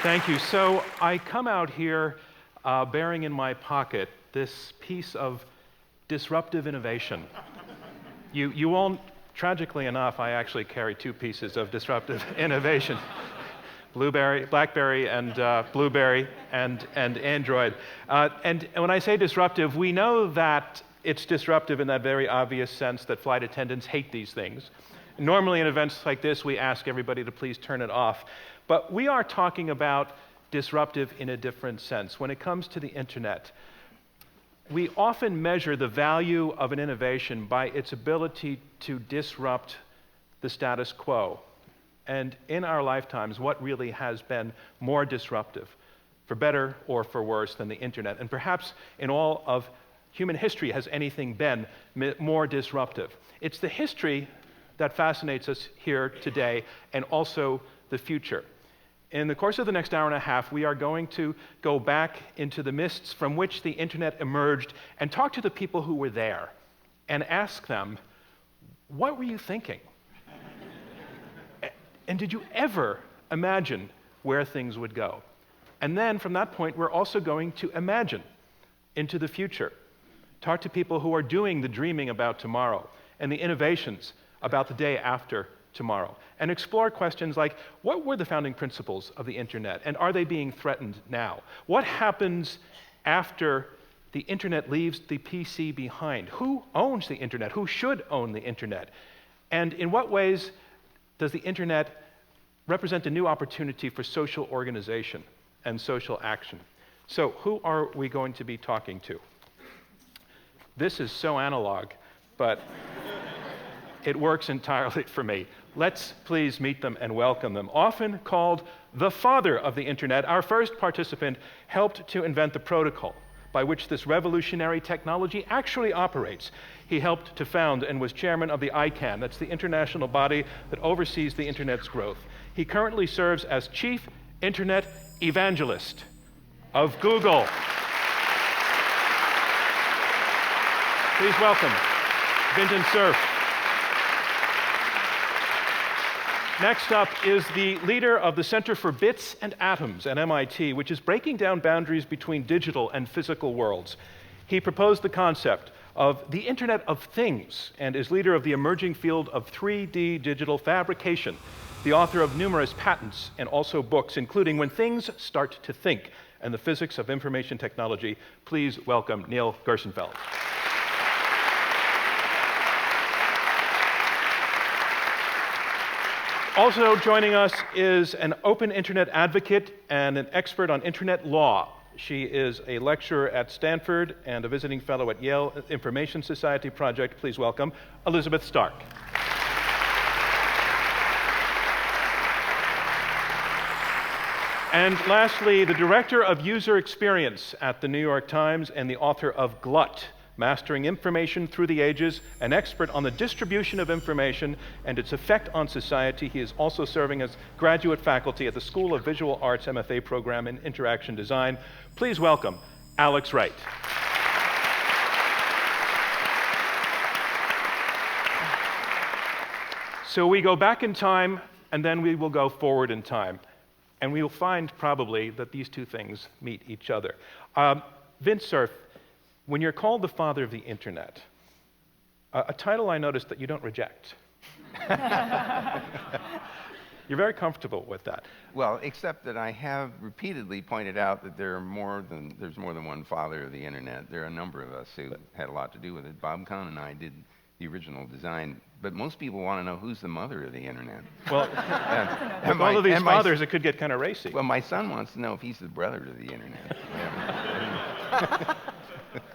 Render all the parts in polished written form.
Thank you. So I come out here bearing in my pocket this piece of disruptive innovation. You won't, tragically enough, I actually carry two pieces of disruptive innovation. BlackBerry and Blueberry and Android. And when I say disruptive, we know that it's disruptive in that very obvious sense that flight attendants hate these things. Normally in events like this, we ask everybody to please turn it off. But we are talking about disruptive in a different sense. When it comes to the internet, we often measure the value of an innovation by its ability to disrupt the status quo. And in our lifetimes, what really has been more disruptive, for better or for worse, than the internet? And perhaps in all of human history, has anything been more disruptive? It's the history that fascinates us here today, and also the future. In the course of the next hour and a half, we are going to go back into the mists from which the internet emerged and talk to the people who were there and ask them, what were you thinking? And did you ever imagine where things would go? And then from that point, we're also going to imagine into the future. Talk to people who are doing the dreaming about tomorrow and the innovations about the day after tomorrow, and explore questions like, what were the founding principles of the internet, and are they being threatened now? What happens after the internet leaves the PC behind? Who owns the internet? Who should own the internet? And in what ways does the internet represent a new opportunity for social organization and social action? So who are we going to be talking to? This is so analog, but it works entirely for me. Let's please meet them and welcome them. Often called the father of the internet, our first participant helped to invent the protocol by which this revolutionary technology actually operates. He helped to found and was chairman of the ICANN, that's the international body that oversees the internet's growth. He currently serves as chief internet evangelist of Google. Please welcome Vinton Cerf. Next up is the leader of the Center for Bits and Atoms at MIT, which is breaking down boundaries between digital and physical worlds. He proposed the concept of the Internet of Things and is leader of the emerging field of 3D digital fabrication, the author of numerous patents and also books, including When Things Start to Think and the Physics of Information Technology. Please welcome Neil Gershenfeld. Also joining us is an open internet advocate and an expert on internet law. She is a lecturer at Stanford and a visiting fellow at Yale Information Society Project. Please welcome Elizabeth Stark. And lastly, the director of user experience at the New York Times and the author of Glut, Mastering Information Through the Ages, an expert on the distribution of information and its effect on society. He is also serving as graduate faculty at the School of Visual Arts MFA program in Interaction Design. Please welcome Alex Wright. So we go back in time, and then we will go forward in time. And we will find probably that these two things meet each other. Vinton Cerf, when you're called the father of the internet, a title I noticed that you don't reject. You're very comfortable with that. Well, except that I have repeatedly pointed out that there's more than one father of the internet. There are a number of us who had a lot to do with it. Bob Kahn and I did the original design, but most people want to know who's the mother of the internet. Well, with all of these fathers, it could get kind of racy. Well, my son wants to know if he's the brother to the internet.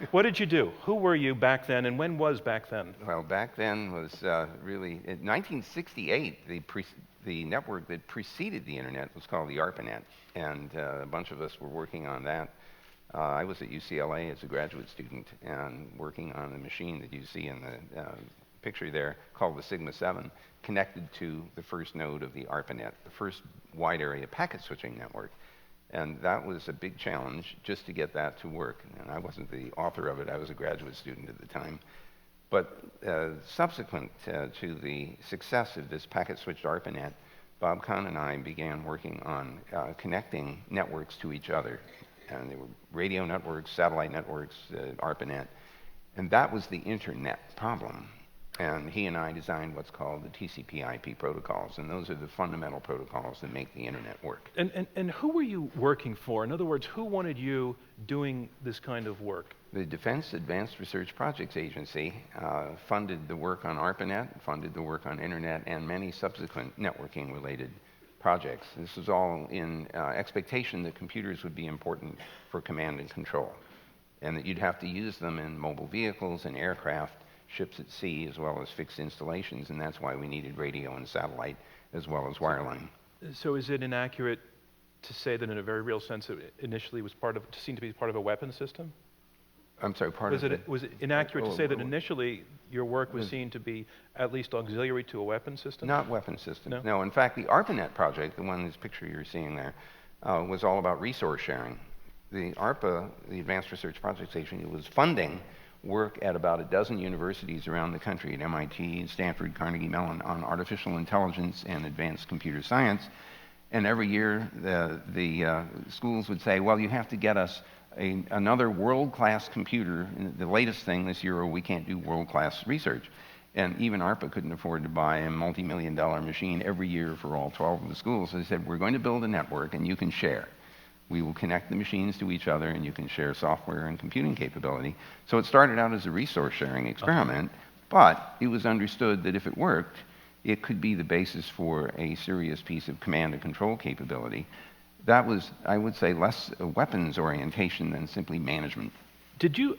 What did you do? Who were you back then, and when was back then? Well, back then was really, in 1968, the network that preceded the internet was called the ARPANET, and a bunch of us were working on that. I was at UCLA as a graduate student and working on the machine that you see in the picture there called the Sigma 7, connected to the first node of the ARPANET, the first wide area packet switching network. And that was a big challenge just to get that to work. And I wasn't the author of it, I was a graduate student at the time. But subsequent to the success of this packet switched ARPANET, Bob Kahn and I began working on connecting networks to each other. And there were radio networks, satellite networks, ARPANET. And that was the internet problem. And he and I designed what's called the TCP/IP protocols. And those are the fundamental protocols that make the internet work. And who were you working for? In other words, who wanted you doing this kind of work? The Defense Advanced Research Projects Agency funded the work on ARPANET, funded the work on internet, and many subsequent networking-related projects. This was all in expectation that computers would be important for command and control, and that you'd have to use them in mobile vehicles and aircraft, ships at sea, as well as fixed installations, and that's why we needed radio and satellite as well as wireline. So is it inaccurate to say that in a very real sense it initially was seen to be part of a weapons system? I'm sorry, was it inaccurate to say that initially your work was seen to be at least auxiliary to a weapons system? Not weapons systems, no. In fact, the ARPANET project, the one, this picture you're seeing there, was all about resource sharing. The ARPA, the Advanced Research Projects Agency, was funding work at about a dozen universities around the country, at MIT, Stanford, Carnegie Mellon, on artificial intelligence and advanced computer science. And every year, the schools would say, well, you have to get us another world-class computer. And the latest thing this year, we can't do world-class research. And even ARPA couldn't afford to buy a multi-million-dollar machine every year for all 12 of the schools. So they said, we're going to build a network, and you can share. We will connect the machines to each other, and you can share software and computing capability. So it started out as a resource-sharing experiment, but it was understood that if it worked, it could be the basis for a serious piece of command and control capability. That was, I would say, less a weapons orientation than simply management. Did you,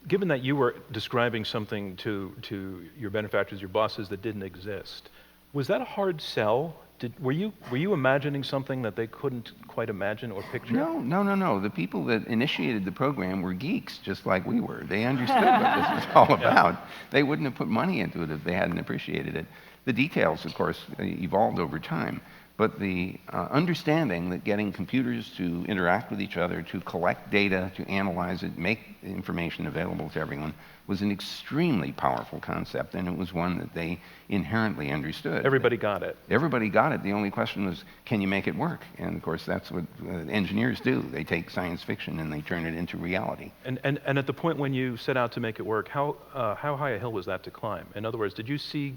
given that you were describing something to your benefactors, your bosses, that didn't exist, was that a hard sell? Were you imagining something that they couldn't quite imagine or picture? No. The people that initiated the program were geeks, just like we were. They understood what this was all about. They wouldn't have put money into it if they hadn't appreciated it. The details, of course, evolved over time. But the understanding that getting computers to interact with each other, to collect data, to analyze it, make information available to everyone, was an extremely powerful concept, and it was one that they inherently understood. Everybody got it. Everybody got it. The only question was, can you make it work? And of course, that's what engineers do. They take science fiction and they turn it into reality. And at the point when you set out to make it work, how high a hill was that to climb? In other words, did you see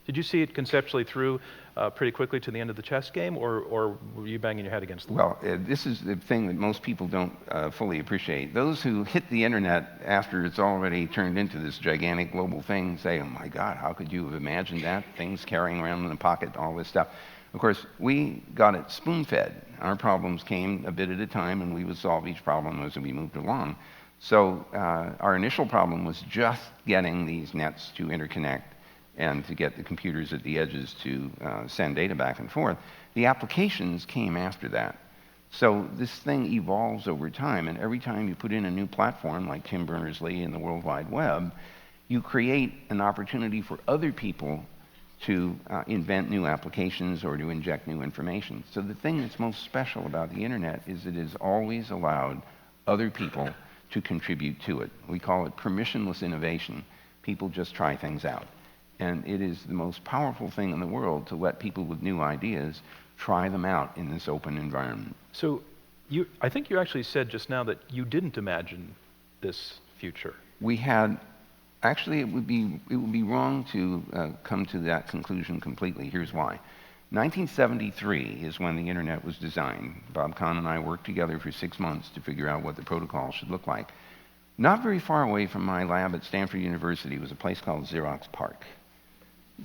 it conceptually through pretty quickly to the end of the chess game, or were you banging your head against the wall? Well, this is the thing that most people don't fully appreciate. Those who hit the internet after it's already turned into this gigantic global thing say, oh my God, how could you have imagined that? Things carrying around in the pocket, all this stuff. Of course, we got it spoon-fed. Our problems came a bit at a time, and we would solve each problem as we moved along. So our initial problem was just getting these nets to interconnect and to get the computers at the edges to send data back and forth. The applications came after that. So this thing evolves over time, and every time you put in a new platform like Tim Berners-Lee and the World Wide Web, you create an opportunity for other people to invent new applications or to inject new information. So the thing that's most special about the internet is it has always allowed other people to contribute to it. We call it permissionless innovation. People just try things out. And it is the most powerful thing in the world to let people with new ideas try them out in this open environment. So I think you actually said just now that you didn't imagine this future. We had, actually it would be wrong to come to that conclusion completely. Here's why. 1973 is when the internet was designed. Bob Kahn and I worked together for 6 months to figure out what the protocol should look like. Not very far away from my lab at Stanford University was a place called Xerox PARC.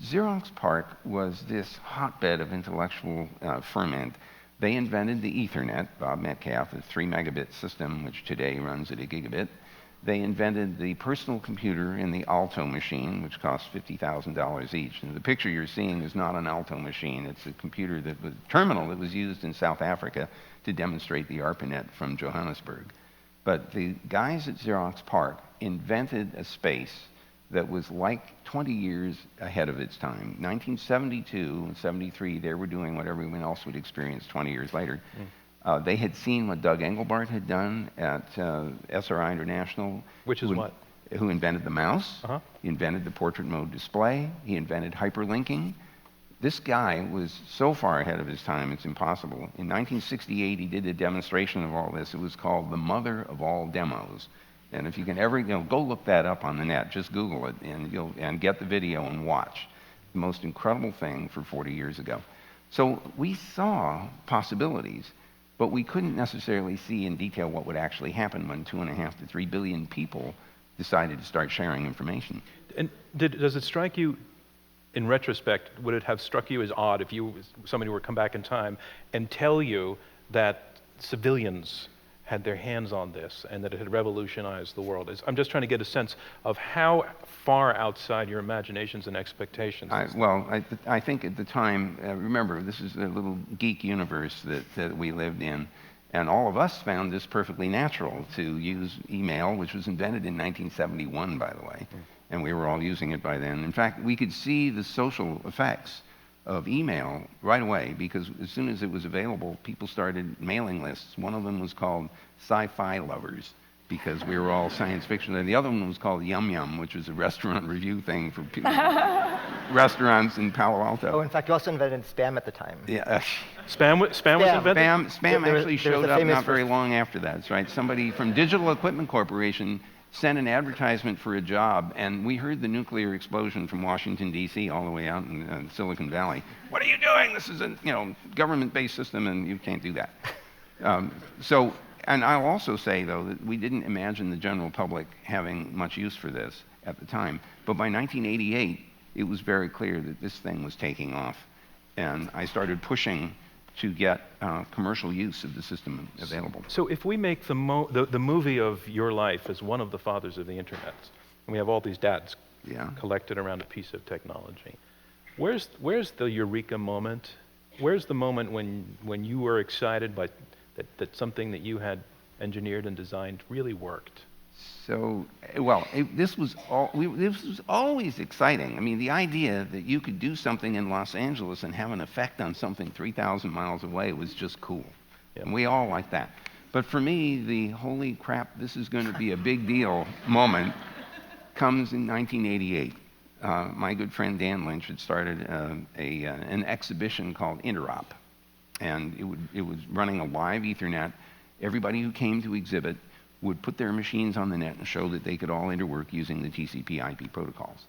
Xerox PARC was this hotbed of intellectual ferment. They invented the Ethernet, Bob Metcalfe, a 3 megabit system, which today runs at a gigabit. They invented the personal computer and the Alto machine, which cost $50,000 each. And the picture you're seeing is not an Alto machine. It's a computer terminal that was used in South Africa to demonstrate the ARPANET from Johannesburg. But the guys at Xerox PARC invented a space that was like 20 years ahead of its time. 1972 and 73, they were doing what everyone else would experience 20 years later. They had seen what Doug Engelbart had done at SRI International. Which is what? Who invented the mouse. He invented the portrait mode display. He invented hyperlinking. This guy was so far ahead of his time, it's impossible. In 1968, he did a demonstration of all this. It was called the mother of all demos. And if you can ever, go look that up on the net. Just Google it, and get the video and watch. The most incredible thing for 40 years ago. So we saw possibilities, but we couldn't necessarily see in detail what would actually happen when 2.5 to 3 billion people decided to start sharing information. And does it strike you, in retrospect, would it have struck you as odd if somebody were to come back in time and tell you that civilians had their hands on this and that it had revolutionized the world? I'm just trying to get a sense of how far outside your imaginations and expectations. I think at the time, remember, this is a little geek universe that we lived in, and all of us found this perfectly natural to use email, which was invented in 1971, by the way, and we were all using it by then. In fact, we could see the social effects of email right away, because as soon as it was available, people started mailing lists. One of them was called Sci-Fi Lovers, because we were all science fiction. And the other one was called Yum Yum, which was a restaurant review thing for people, restaurants in Palo Alto. Oh, in fact, you also invented spam at the time. Yeah. Spam was invented? Spam actually showed up not very long after that. That's right. Somebody from Digital Equipment Corporation sent an advertisement for a job, and we heard the nuclear explosion from Washington, D.C., all the way out in Silicon Valley. What are you doing? This is a government-based system, and you can't do that. And I'll also say, though, that we didn't imagine the general public having much use for this at the time. But by 1988, it was very clear that this thing was taking off. And I started pushing to get commercial use of the system available. So if we make the movie of your life as one of the fathers of the internet, and we have all these dads collected around a piece of technology, where's the eureka moment? Where's the moment when you were excited by that something that you had engineered and designed really worked? So, this was always exciting. I mean, the idea that you could do something in Los Angeles and have an effect on something 3,000 miles away was just cool. Yeah. And we all like that. But for me, the holy crap, this is going to be a big deal moment comes in 1988. My good friend Dan Lynch had started an exhibition called Interop. And it was running a live Ethernet. Everybody who came to exhibit would put their machines on the net and show that they could all interwork using the TCP/IP protocols.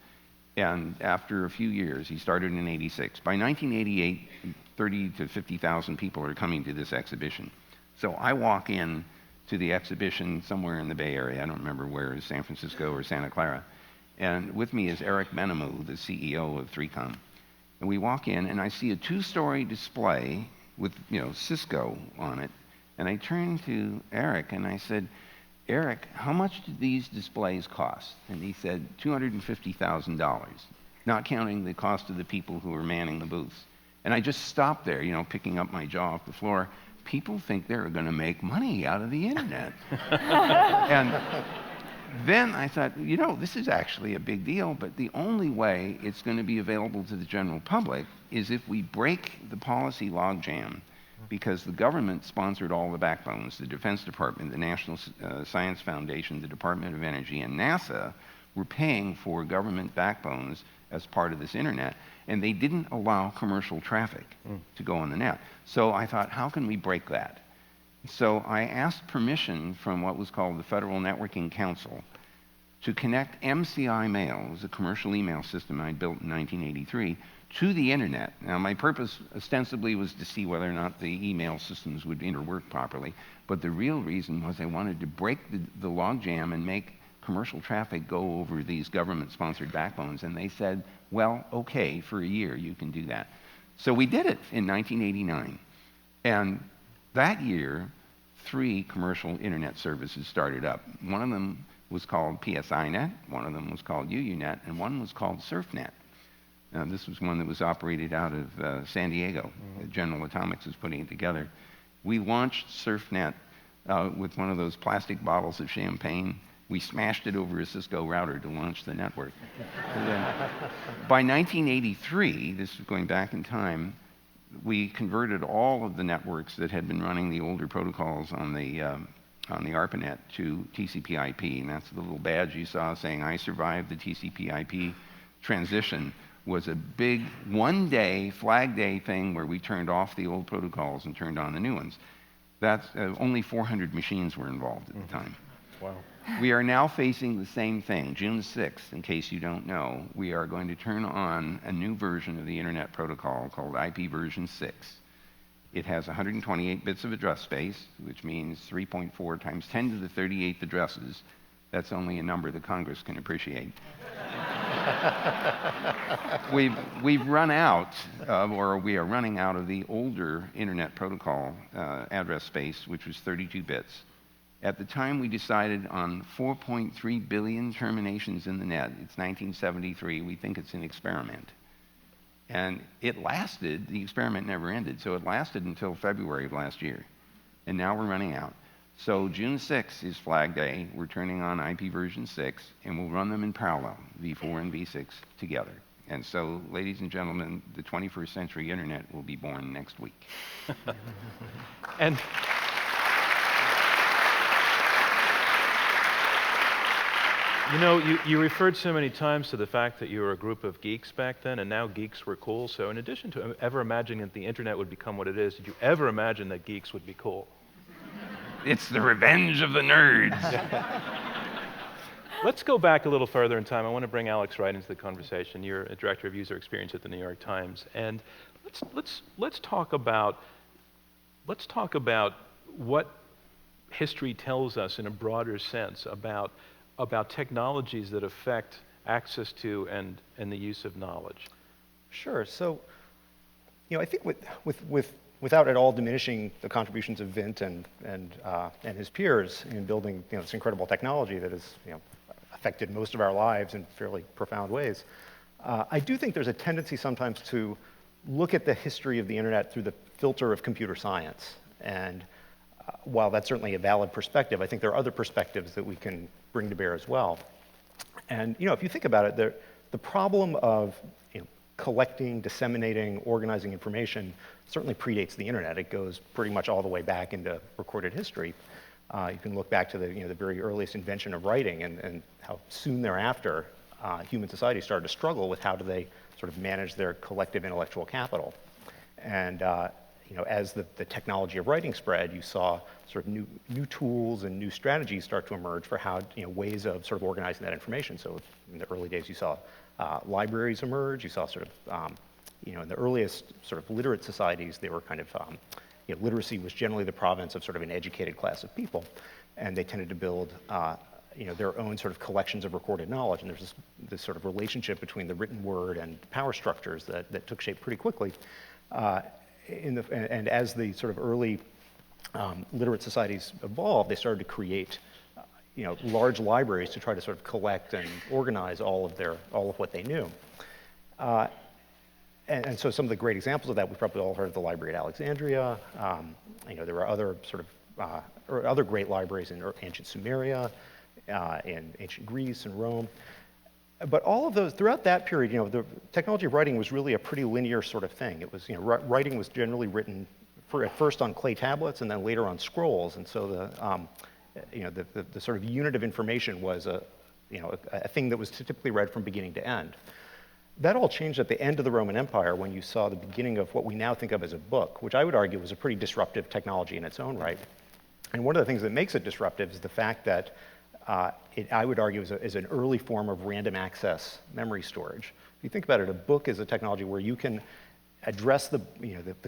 And after a few years, he started in '86. By 1988, 30 to 50,000 people are coming to this exhibition. So I walk in to the exhibition somewhere in the Bay Area. I don't remember where, San Francisco or Santa Clara. And with me is Eric Benamou, the CEO of 3Com. And we walk in, and I see a 2-story display with Cisco on it. And I turned to Eric and I said, Eric, how much do these displays cost? And he said, $250,000, not counting the cost of the people who were manning the booths. And I just stopped there, picking up my jaw off the floor. People think they're going to make money out of the internet. And then I thought, this is actually a big deal, but the only way it's going to be available to the general public is if we break the policy logjam, because the government sponsored all the backbones. The Defense Department, the National Science Foundation, the Department of Energy, and NASA were paying for government backbones as part of this internet, and they didn't allow commercial traffic to go on the net. So I thought, how can we break that? So I asked permission from what was called the Federal Networking Council to connect MCI Mail, it was a commercial email system I built in 1983, to the internet. Now, my purpose ostensibly was to see whether or not the email systems would interwork properly, but the real reason was I wanted to break the logjam and make commercial traffic go over these government-sponsored backbones, and they said, well, okay, for a year you can do that. So we did it in 1989, and that year, 3 commercial internet services started up. One of them was called PSINet, one of them was called UUNet, and one was called SurfNet. This was one that was operated out of San Diego. General Atomics was putting it together. We launched SurfNet with one of those plastic bottles of champagne. We smashed it over a Cisco router to launch the network. By 1983, this is going back in time, we converted all of the networks that had been running the older protocols on the ARPANET to TCP/IP, and that's the little badge you saw saying, I survived the TCP/IP transition. was a big one-day, Flag Day thing where we turned off the old protocols and turned on the new ones. That's only 400 machines were involved at the time. Wow. We are now facing the same thing. June 6th, in case you don't know, we are going to turn on a new version of the Internet Protocol called IP version 6. It has 128 bits of address space, which means 3.4 times 10 to the 38th addresses. That's only a number that Congress can appreciate. We've run out, or we are running out of the older Internet Protocol address space, which was 32 bits. At the time we decided on 4.3 billion terminations in the net, it's 1973, we think it's an experiment. And it lasted, the experiment never ended, so it lasted until February of last year. And now we're running out. So June 6th is Flag Day, we're turning on IP version 6, and we'll run them in parallel, V4 and V6 together. And so, ladies and gentlemen, the 21st century internet will be born next week. And you know, you referred so many times to the fact that you were a group of geeks back then, and now geeks were cool. So in addition to ever imagining that the internet would become what it is, did you ever imagine that geeks would be cool? It's the revenge of the nerds. Let's go back a little further in time. I want to bring Alex Wright into the conversation. You're a director of user experience at the New York Times, and let's talk about what history tells us in a broader sense about technologies that affect access to and the use of knowledge. Sure. So, you know, I think without at all diminishing the contributions of Vint and his peers in building, you know, this incredible technology that has, you know, affected most of our lives in fairly profound ways, I do think there's a tendency sometimes to look at the history of the internet through the filter of computer science. And while that's certainly a valid perspective, I think there are other perspectives that we can bring to bear as well. And, you know, if you think about it, the problem of, you know, collecting, disseminating, organizing information certainly predates the internet. It goes pretty much all the way back into recorded history. You can look back to the, you know, the very earliest invention of writing and how soon thereafter human society started to struggle with how do they sort of manage their collective intellectual capital. And you know, as the technology of writing spread, you saw sort of new tools and new strategies start to emerge for how, you know, ways of sort of organizing that information. So in the early days, you saw libraries emerge. You saw sort of, you know, in the earliest sort of literate societies, they were kind of, you know, literacy was generally the province of sort of an educated class of people, and they tended to build, you know, their own sort of collections of recorded knowledge. And there's this sort of relationship between the written word and power structures that took shape pretty quickly. And as the sort of early literate societies evolved, they started to create, you know, large libraries to try to sort of collect and organize all of what they knew. And so some of the great examples of that, we've probably all heard of the library at Alexandria. You know, there were other sort of or other great libraries in ancient Sumeria, in ancient Greece and Rome. But all of those, throughout that period, you know, the technology of writing was really a pretty linear sort of thing. It was, you know, writing was generally written at first on clay tablets and then later on scrolls. And so you know, the sort of unit of information was you know, a thing that was typically read from beginning to end. That all changed at the end of the Roman Empire when you saw the beginning of what we now think of as a book, which I would argue was a pretty disruptive technology in its own right. And one of the things that makes it disruptive is the fact that I would argue is an early form of random access memory storage. If you think about it, a book is a technology where you can address the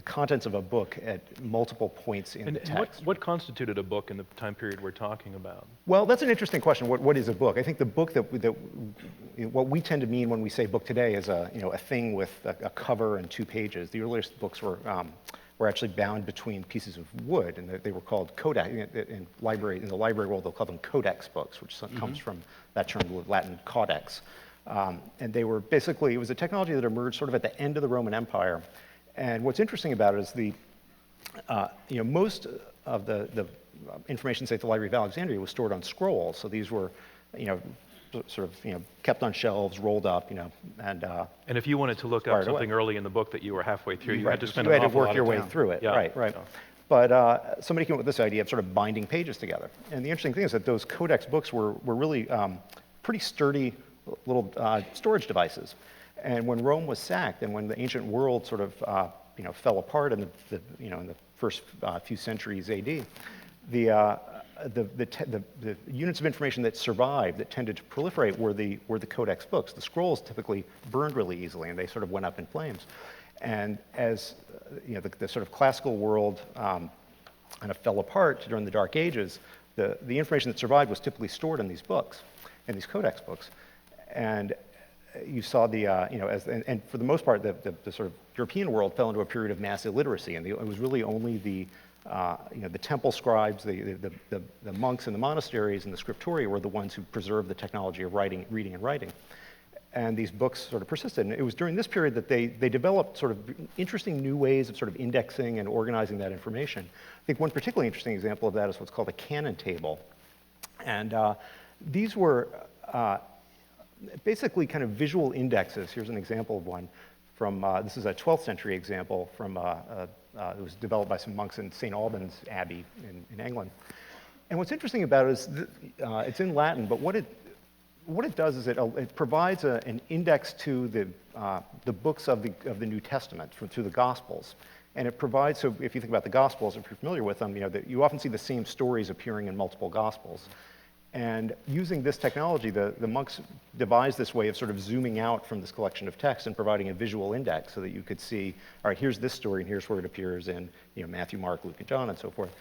contents of a book at multiple points in the text. What constituted a book in the time period we're talking about? Well, that's an interesting question. What is a book? I think the book what we tend to mean when we say book today is a thing with a cover and 2 pages. The earliest books were actually bound between pieces of wood, and they were called codex. In the library world, they'll call them codex books, which comes from that term, Latin codex. And they were basically, it was a technology that emerged sort of at the end of the Roman Empire. And what's interesting about it is most of the information, say, at the Library of Alexandria was stored on scrolls. So these were, sort of, kept on shelves, rolled up, and if you wanted to look up something early in the book that you were halfway through, you had to spend you an had to awful lot work your of way time. through it. Yeah. Right. So. But somebody came up with this idea of sort of binding pages together. And the interesting thing is that those codex books were really pretty sturdy little storage devices. And when Rome was sacked, and when the ancient world sort of fell apart in in the first few centuries AD, the units of information that survived, that tended to proliferate, were the codex books. The scrolls typically burned really easily, and they sort of went up in flames. And as the sort of classical world kind of fell apart during the Dark Ages, the information that survived was typically stored in these books, in these codex books. And you saw and for the most part, the sort of European world fell into a period of mass illiteracy, and it was really only the temple scribes, the monks in the monasteries and the scriptoria were the ones who preserved the technology of reading and writing. And these books sort of persisted. And it was during this period that they developed sort of interesting new ways of sort of indexing and organizing that information. I think one particularly interesting example of that is what's called a canon table. And these were basically kind of visual indexes. Here's an example of one from, this is a 12th century example from, it was developed by some monks in St. Albans Abbey in England. And what's interesting about it is it's in Latin, but what it does is it provides an index to the books of the New Testament through the Gospels. And it provides, so if you think about the Gospels, if you're familiar with them, you often see the same stories appearing in multiple Gospels. And using this technology, the monks devised this way of sort of zooming out from this collection of text and providing a visual index so that you could see, all right, here's this story and here's where it appears in Matthew, Mark, Luke, and John, and so forth.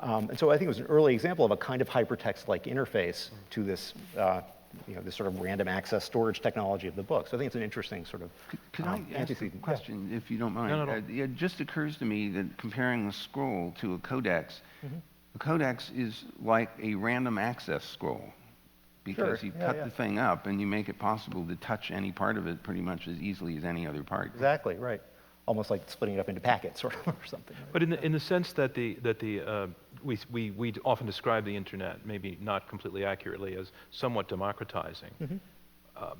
And so I think it was an early example of a kind of hypertext-like interface to this, this sort of random access storage technology of the book. So I think it's an interesting sort of Could I ask a question, if you don't mind? No. It just occurs to me that comparing a scroll to a codex, a codex is like a random access scroll, because you cut the thing up and you make it possible to touch any part of it pretty much as easily as any other part. Exactly, right. Almost like splitting it up into packets or something. But in the sense that we often describe the internet, maybe not completely accurately, as somewhat democratizing.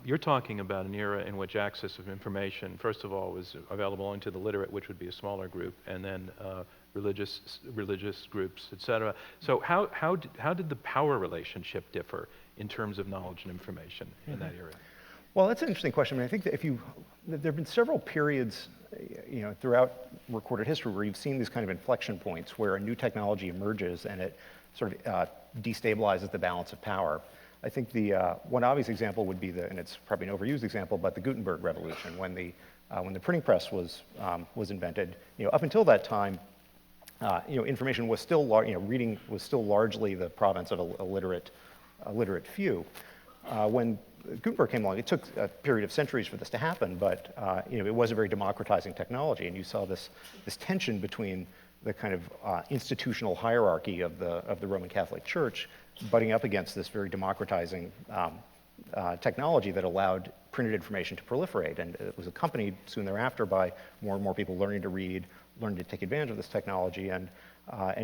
You're talking about an era in which access of information, first of all, was available only to the literate, which would be a smaller group, and then religious groups, et cetera. So how did the power relationship differ in terms of knowledge and information in that era? Well, that's an interesting question. I mean, I think that there have been several periods, throughout recorded history where you've seen these kind of inflection points where a new technology emerges and it sort of destabilizes the balance of power. I think the one obvious example would be and it's probably an overused example, but the Gutenberg Revolution, when the printing press was invented. Up until that time, information was still, reading was still largely the province of a literate few. When Gutenberg came along, it took a period of centuries for this to happen, but it was a very democratizing technology, and you saw this tension between the kind of institutional hierarchy of the Roman Catholic Church butting up against this very democratizing technology that allowed printed information to proliferate, and it was accompanied soon thereafter by more and more people learning to read, learning to take advantage of this technology, and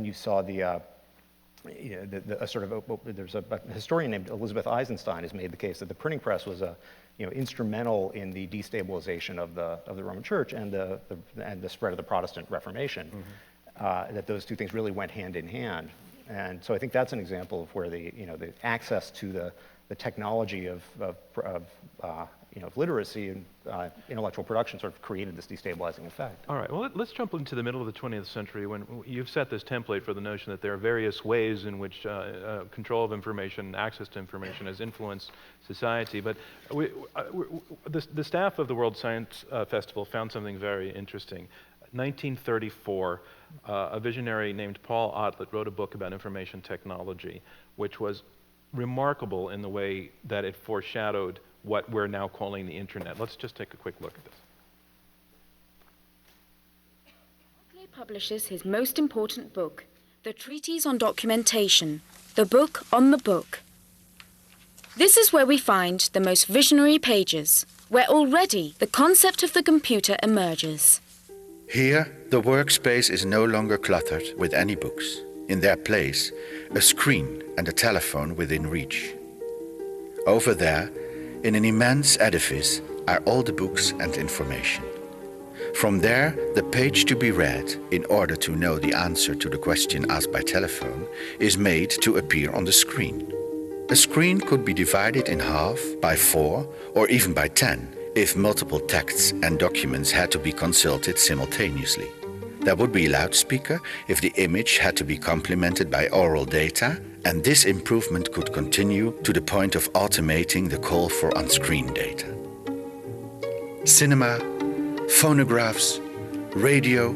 you saw there's a historian named Elizabeth Eisenstein has made the case that the printing press was instrumental in the destabilization of the Roman Church and the spread of the Protestant Reformation. That those two things really went hand in hand, and so I think that's an example of where the access to the technology of literacy and intellectual production sort of created this destabilizing effect. All right, well, let's jump into the middle of the 20th century when you've set this template for the notion that there are various ways in which control of information, access to information has influenced society. But the staff of the World Science Festival found something very interesting. 1934, a visionary named Paul Otlet wrote a book about information technology, which was remarkable in the way that it foreshadowed what we're now calling the internet. Let's just take a quick look at this. Otlet publishes his most important book, The Treatise on Documentation, the book on the book. This is where we find the most visionary pages, where already the concept of the computer emerges. Here, the workspace is no longer cluttered with any books. In their place, a screen and a telephone within reach. Over there, in an immense edifice, are all the books and information. From there, the page to be read, in order to know the answer to the question asked by telephone, is made to appear on the screen. A screen could be divided in half, by 4, or even by 10, if multiple texts and documents had to be consulted simultaneously. There would be a loudspeaker if the image had to be complemented by oral data, and this improvement could continue to the point of automating the call for on-screen data. Cinema, phonographs, radio,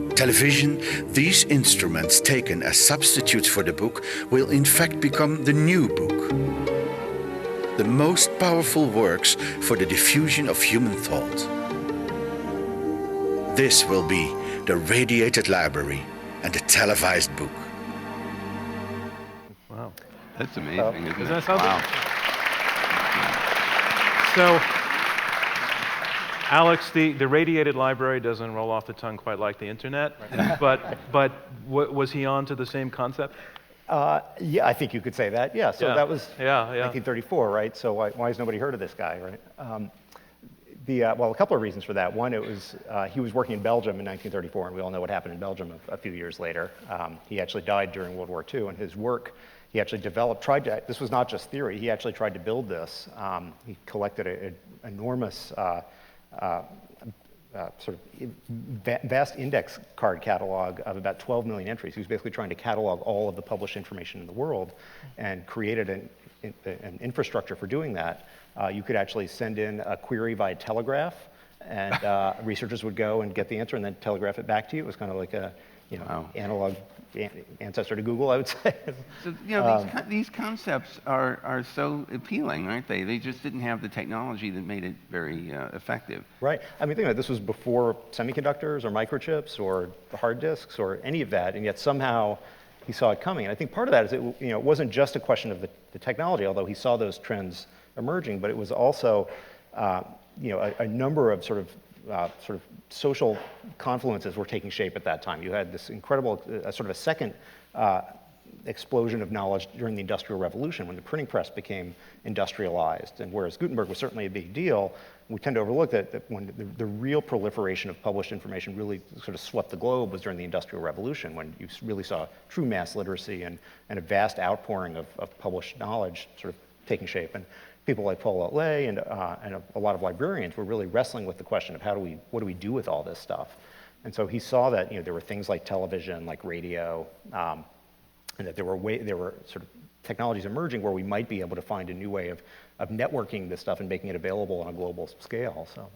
television, these instruments taken as substitutes for the book will in fact become the new book. The most powerful works for the diffusion of human thought. This will be the radiated library and the televised book. Wow. That's amazing, isn't Doesn't it? that sound Wow. So, Alex, the radiated library doesn't roll off the tongue quite like the internet, but was he on to the same concept? Yeah, I think you could say that. Yeah, so Yeah. that was Yeah. 1934, right? So why has nobody heard of this guy, right? Well, a couple of reasons for that. One, it was he was working in Belgium in 1934, and we all know what happened in Belgium a few years later. He actually died during World War II, and his work, he actually this was not just theory, he actually tried to build this. He collected an enormous sort of vast index card catalog of about 12 million entries. He was basically trying to catalog all of the published information in the world and created an infrastructure for doing that. You could actually send in a query via telegraph, and researchers would go and get the answer and then telegraph it back to you. It was kind of like a analog ancestor to Google, I would say. So, these concepts are so appealing, aren't they? They just didn't have the technology that made it very effective. Right. I mean, think about it. This was before semiconductors or microchips or hard disks or any of that, and yet somehow he saw it coming. And I think part of that is it wasn't just a question of the technology, although he saw those trends emerging, but it was also a number of sort of social confluences were taking shape at that time. You had this incredible sort of a second explosion of knowledge during the Industrial Revolution when the printing press became industrialized. And whereas Gutenberg was certainly a big deal, we tend to overlook that when the real proliferation of published information really sort of swept the globe was during the Industrial Revolution, when you really saw true mass literacy and a vast outpouring of published knowledge sort of taking shape. And people like Paul Otlet and a lot of librarians were really wrestling with the question of what do we do with all this stuff? And so he saw that there were things like television, like radio, and that there were sort of technologies emerging where we might be able to find a new way of networking this stuff and making it available on a global scale. So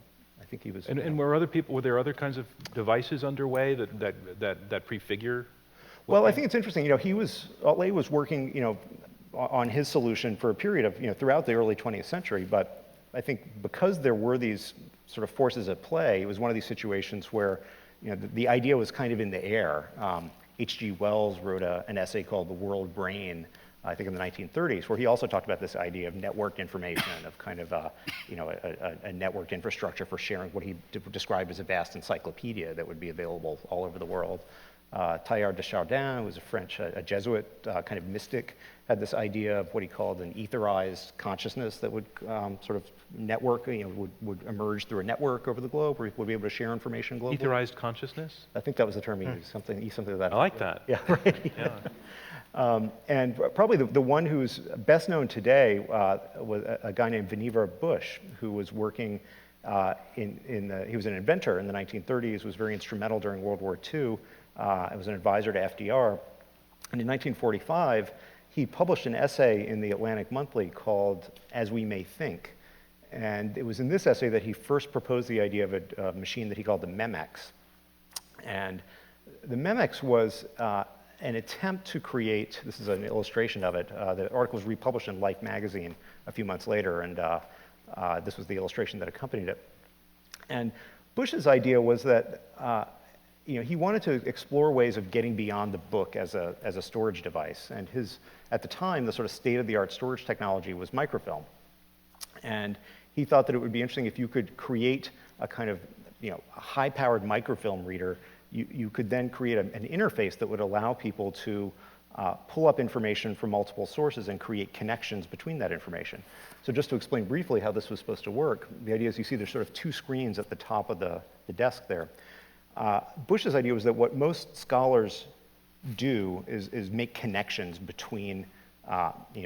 I think he was. And were there other kinds of devices underway that prefigure? Well, I think it's interesting. Otlet was working, on his solution for a period of, throughout the early 20th century. But I think because there were these sort of forces at play, it was one of these situations where, the idea was kind of in the air. H.G. Wells wrote an essay called The World Brain, I think in the 1930s, where he also talked about this idea of networked information, of kind of a networked infrastructure for sharing what he described as a vast encyclopedia that would be available all over the world. Teilhard de Chardin, who was a French, a Jesuit kind of mystic, had this idea of what he called an etherized consciousness that would sort of network, would emerge through a network over the globe, where he would be able to share information globally. Etherized consciousness? I think that was the term he used, something like that. I like that. Yeah, right. Yeah. And probably the one who's best known today was a guy named Vannevar Bush, who was working he was an inventor in the 1930s, was very instrumental during World War II. Was an advisor to FDR. And in 1945, he published an essay in the Atlantic Monthly called As We May Think. And it was in this essay that he first proposed the idea of a machine that he called the Memex. And the Memex was an attempt to create, this is an illustration of it, the article was republished in Life magazine a few months later, and this was the illustration that accompanied it. And Bush's idea was that he wanted to explore ways of getting beyond the book as a storage device. And at the time, the sort of state-of-the-art storage technology was microfilm. And he thought that it would be interesting if you could create a kind of a high-powered microfilm reader. You could then create an interface that would allow people to pull up information from multiple sources and create connections between that information. So just to explain briefly how this was supposed to work, the idea is you see there's sort of two screens at the top of the desk there. Bush's idea was that what most scholars do is make connections between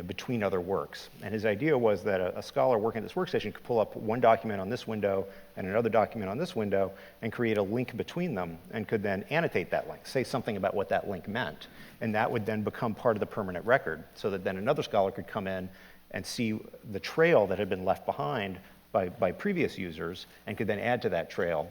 between other works. And his idea was that a scholar working at this workstation could pull up one document on this window and another document on this window and create a link between them and could then annotate that link, say something about what that link meant. And that would then become part of the permanent record so that then another scholar could come in and see the trail that had been left behind by previous users and could then add to that trail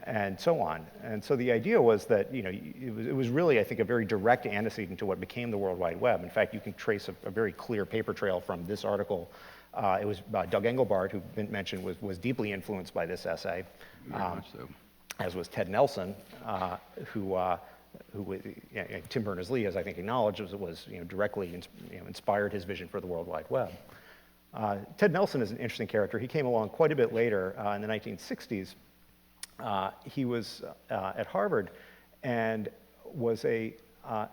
and so on. And so the idea was that it was really, I think, a very direct antecedent to what became the World Wide Web. In fact, you can trace a very clear paper trail from this article. It was Doug Engelbart, who Vint mentioned, was deeply influenced by this essay, Very much so. as was Ted Nelson, who Tim Berners-Lee has, I think, acknowledged was directly inspired his vision for the World Wide Web. Ted Nelson is an interesting character. He came along quite a bit later in the 1960s. He was at Harvard and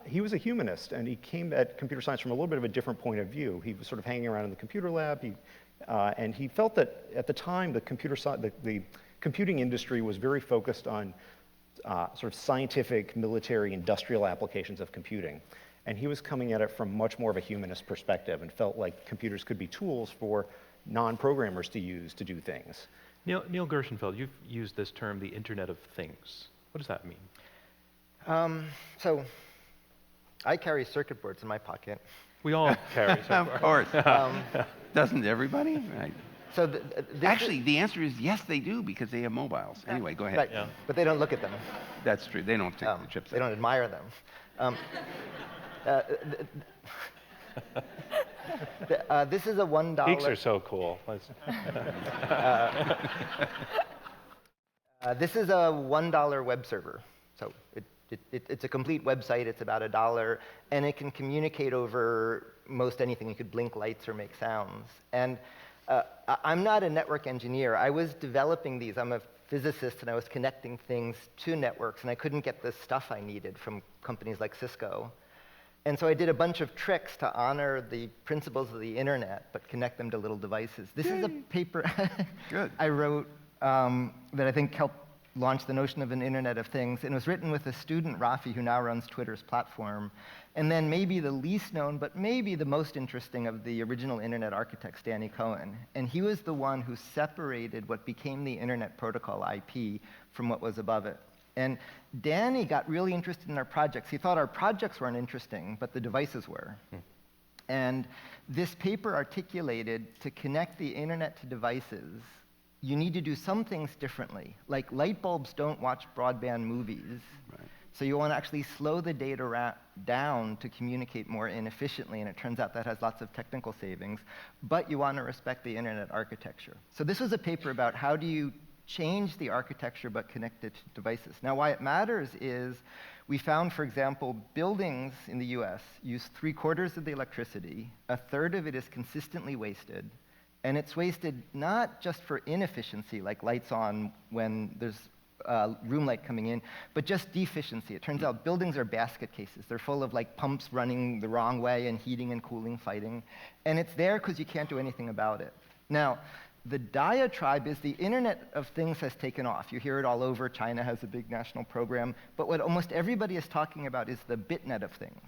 he was a humanist, and he came at computer science from a little bit of a different point of view. He was sort of hanging around in the computer lab, and he felt that at the time the computing industry was very focused on sort of scientific, military, industrial applications of computing. And he was coming at it from much more of a humanist perspective and felt like computers could be tools for non-programmers to use to do things. Neil Gershenfeld, you've used this term, the Internet of Things. What does that mean? So I carry circuit boards in my pocket. We all carry some. Of course. Doesn't everybody? Right. So Actually, the answer is yes, they do, because they have mobiles. Anyway, go ahead. right, Yeah. but they don't look at them. That's true. They don't take the chips They out. don't admire them. This is a $1. Geeks are so cool. This is a $1 web server. So it's a complete website. It's about $1, and it can communicate over most anything. You could blink lights or make sounds. And I'm not a network engineer. I was developing these. I'm a physicist, and I was connecting things to networks, and I couldn't get the stuff I needed from companies like Cisco. And so I did a bunch of tricks to honor the principles of the internet, but connect them to little devices. This is a paper Good. I wrote that I think helped launch the notion of an Internet of Things. And it was written with a student, Rafi, who now runs Twitter's platform. And then maybe the least known, but maybe the most interesting of the original internet architects, Danny Cohen. And he was the one who separated what became the Internet Protocol IP from what was above it. And Danny got really interested in our projects. He thought our projects weren't interesting, but the devices were. And this paper articulated to connect the internet to devices, you need to do some things differently. Like light bulbs don't watch broadband movies. Right. So you want to actually slow the data down to communicate more inefficiently, and it turns out that has lots of technical savings. But you want to respect the internet architecture. So this was a paper about how do you change the architecture but connect it to devices. Now, why it matters is we found, for example, buildings in the US use 3/4 of the electricity, 1/3 of it is consistently wasted, and it's wasted not just for inefficiency, like lights on when there's room light coming in, but just deficiency. It turns out buildings are basket cases. They're full of like pumps running the wrong way and heating and cooling fighting, and it's there because you can't do anything about it. Now, the diatribe is the Internet of Things has taken off. You hear it all over. China has a big national program. But what almost everybody is talking about is the BitNet of things.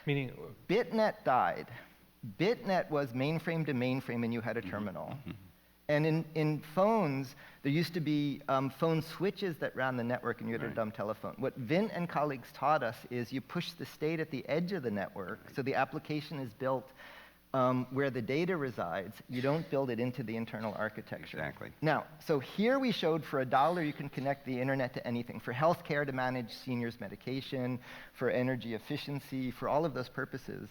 Meaning, BitNet died. BitNet was mainframe to mainframe, and you had a terminal. And in phones, there used to be phone switches that ran the network, and you had a dumb telephone. What Vint and colleagues taught us is you push the state at the edge of the network, so the application is built where the data resides. You don't build it into the internal architecture. Exactly. Now, so here we showed for $1 you can connect the internet to anything. For healthcare, to manage seniors' medication, for energy efficiency, for all of those purposes.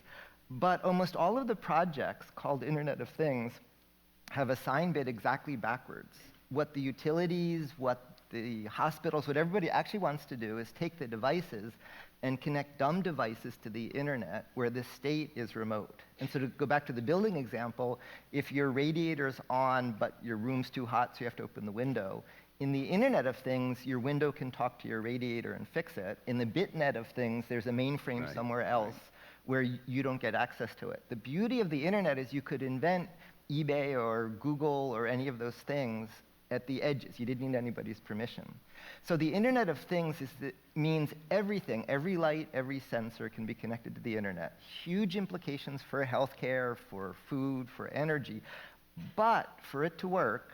But almost all of the projects called Internet of Things have a sign bit exactly backwards. What the utilities, what the hospitals, what everybody actually wants to do is take the devices and connect dumb devices to the internet where the state is remote. And so to go back to the building example, if your radiator's on but your room's too hot so you have to open the window, in the Internet of Things, your window can talk to your radiator and fix it. In the BitNet of Things, there's a mainframe somewhere else where you don't get access to it. The beauty of the internet is you could invent eBay or Google or any of those things at the edges. You didn't need anybody's permission. So the Internet of Things means everything, every light, every sensor can be connected to the Internet. Huge implications for healthcare, for food, for energy. But for it to work,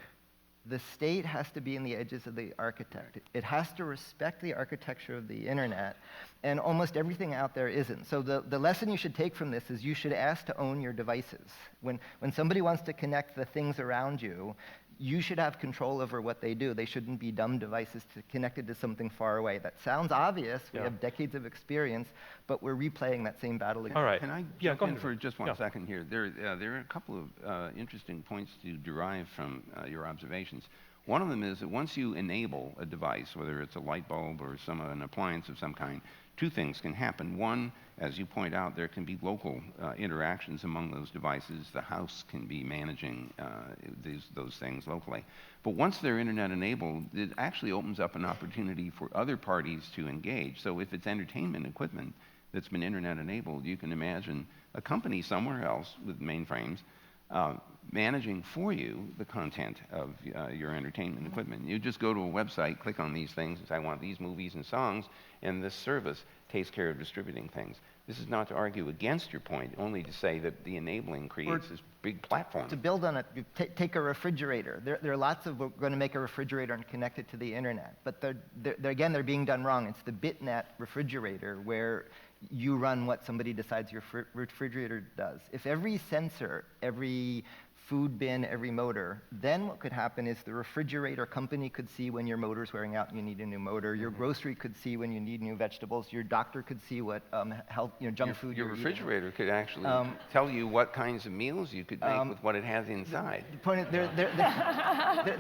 the state has to be in the edges of the architect. It has to respect the architecture of the Internet, and almost everything out there isn't. So the lesson you should take from this is you should ask to own your devices. When somebody wants to connect the things around you, you should have control over what they do. They shouldn't be dumb devices connected to something far away. That sounds obvious. We have decades of experience, but we're replaying that same battle again. All right. Can I Yeah, jump go in ahead. for just one second here? There are a couple of interesting points to derive from your observations. One of them is that once you enable a device, whether it's a light bulb or an appliance of some kind, two things can happen. One, as you point out, there can be local interactions among those devices. The house can be managing those things locally. But once they're Internet enabled, it actually opens up an opportunity for other parties to engage. So if it's entertainment equipment that's been Internet enabled, you can imagine a company somewhere else with mainframes managing for you the content of your entertainment equipment. You just go to a website, click on these things, and say, I want these movies and songs, and this service takes care of distributing things. This is not to argue against your point, only to say that the enabling creates this big platform. To build on it, take a refrigerator. There are lots of, we're going to make a refrigerator and connect it to the Internet. But they're being done wrong. It's the BitNet refrigerator where you run what somebody decides your refrigerator does. If every sensor, every food bin, every motor, then what could happen is the refrigerator company could see when your motor's wearing out and you need a new motor. Your grocery could see when you need new vegetables. Your doctor could see what junk food your you're refrigerator could actually tell you what kinds of meals you could make with what it has inside. The point is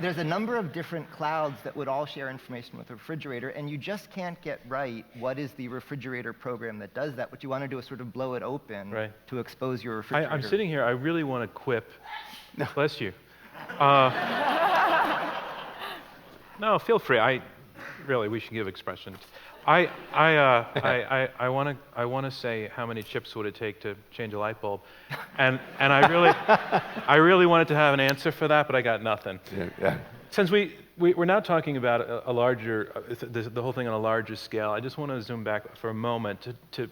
there's a number of different clouds that would all share information with the refrigerator, and you just can't get right what is the refrigerator program that does that. What you want to do is sort of blow it open to expose your refrigerator. I'm sitting here, I really want to quip. Bless you. No, feel free. We should give expression. I want to say how many chips would it take to change a light bulb, and I really wanted to have an answer for that, but I got nothing. Yeah. Since we're now talking about a larger, the whole thing on a larger scale, I just want to zoom back for a moment to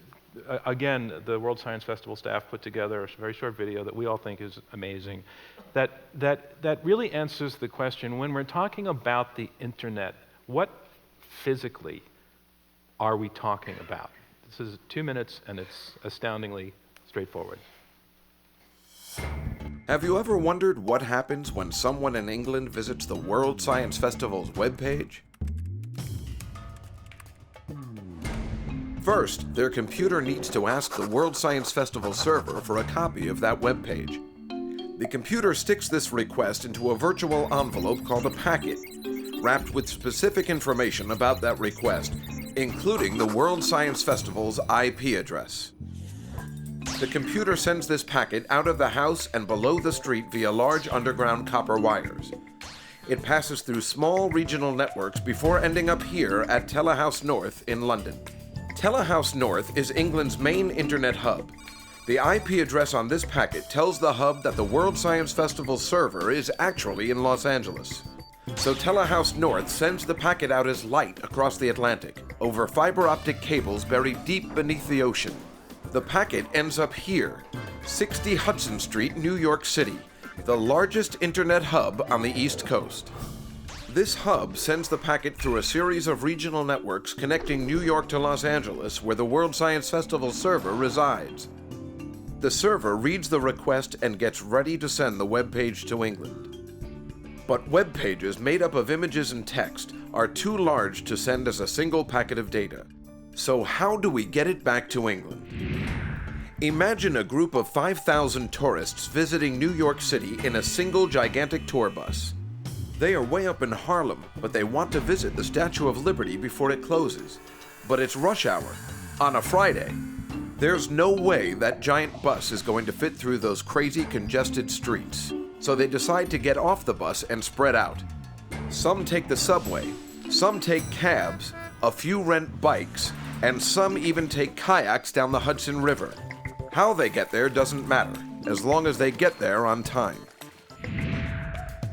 again, the World Science Festival staff put together a very short video that we all think is amazing, that really answers the question, when we're talking about the Internet, what physically are we talking about? This is 2 minutes, and it's astoundingly straightforward. Have you ever wondered what happens when someone in England visits the World Science Festival's webpage? First, their computer needs to ask the World Science Festival server for a copy of that webpage. The computer sticks this request into a virtual envelope called a packet, wrapped with specific information about that request, including the World Science Festival's IP address. The computer sends this packet out of the house and below the street via large underground copper wires. It passes through small regional networks before ending up here at Telehouse North in London. Telehouse North is England's main internet hub. The IP address on this packet tells the hub that the World Science Festival server is actually in Los Angeles. So Telehouse North sends the packet out as light across the Atlantic, over fiber optic cables buried deep beneath the ocean. The packet ends up here, 60 Hudson Street, New York City, the largest internet hub on the East Coast. This hub sends the packet through a series of regional networks connecting New York to Los Angeles, where the World Science Festival server resides. The server reads the request and gets ready to send the web page to England. But web pages made up of images and text are too large to send as a single packet of data. So how do we get it back to England? Imagine a group of 5,000 tourists visiting New York City in a single gigantic tour bus. They are way up in Harlem, but they want to visit the Statue of Liberty before it closes. But it's rush hour, on a Friday. There's no way that giant bus is going to fit through those crazy congested streets. So they decide to get off the bus and spread out. Some take the subway, some take cabs, a few rent bikes, and some even take kayaks down the Hudson River. How they get there doesn't matter, as long as they get there on time.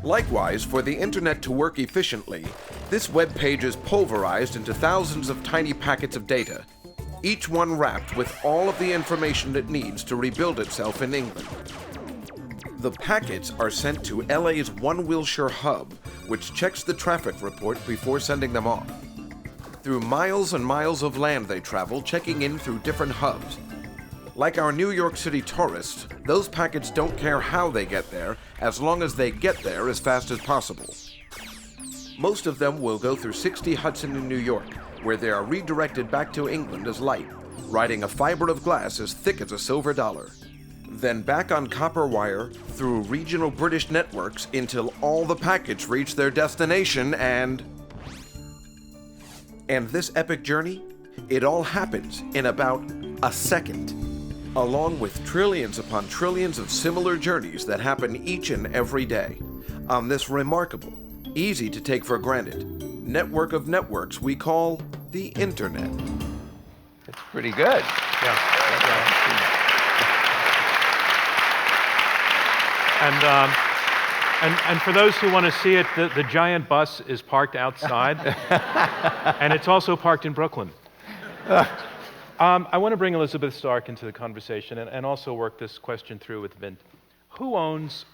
Likewise, for the internet to work efficiently, this web page is pulverized into thousands of tiny packets of data, each one wrapped with all of the information it needs to rebuild itself in England. The packets are sent to LA's One Wilshire hub, which checks the traffic report before sending them off. Through miles and miles of land they travel, checking in through different hubs. Like our New York City tourists, those packets don't care how they get there, as long as they get there as fast as possible. Most of them will go through 60 Hudson in New York, where they are redirected back to England as light, riding a fiber of glass as thick as a silver dollar. Then back on copper wire through regional British networks until all the packets reach their destination and this epic journey, it all happens in about a second, along with trillions upon trillions of similar journeys that happen each and every day on this remarkable, easy to take for granted network of networks we call the Internet. It's pretty good. And for those who want to see it, the giant bus is parked outside, and it's also parked in Brooklyn. I want to bring Elizabeth Stark into the conversation and also work this question through with Vint. Who owns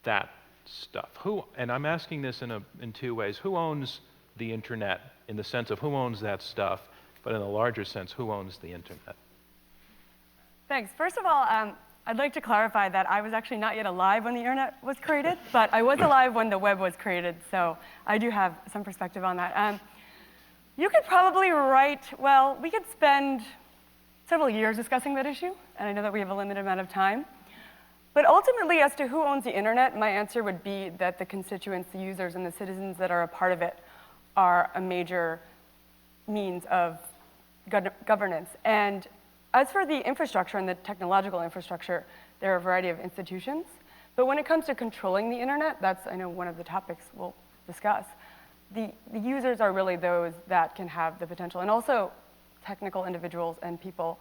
that stuff? And I'm asking this in two ways. Who owns the internet in the sense of who owns that stuff, but in a larger sense, who owns the internet? Thanks. First of all, I'd like to clarify that I was actually not yet alive when the internet was created, but I was alive when the web was created, so I do have some perspective on that. You could probably we could spend several years discussing that issue, and I know that we have a limited amount of time. But ultimately, as to who owns the internet, my answer would be that the constituents, the users, and the citizens that are a part of it are a major means of governance. And as for the infrastructure and the technological infrastructure, there are a variety of institutions. But when it comes to controlling the internet, that's, I know, one of the topics we'll discuss. The users are really those that can have the potential, and also technical individuals and people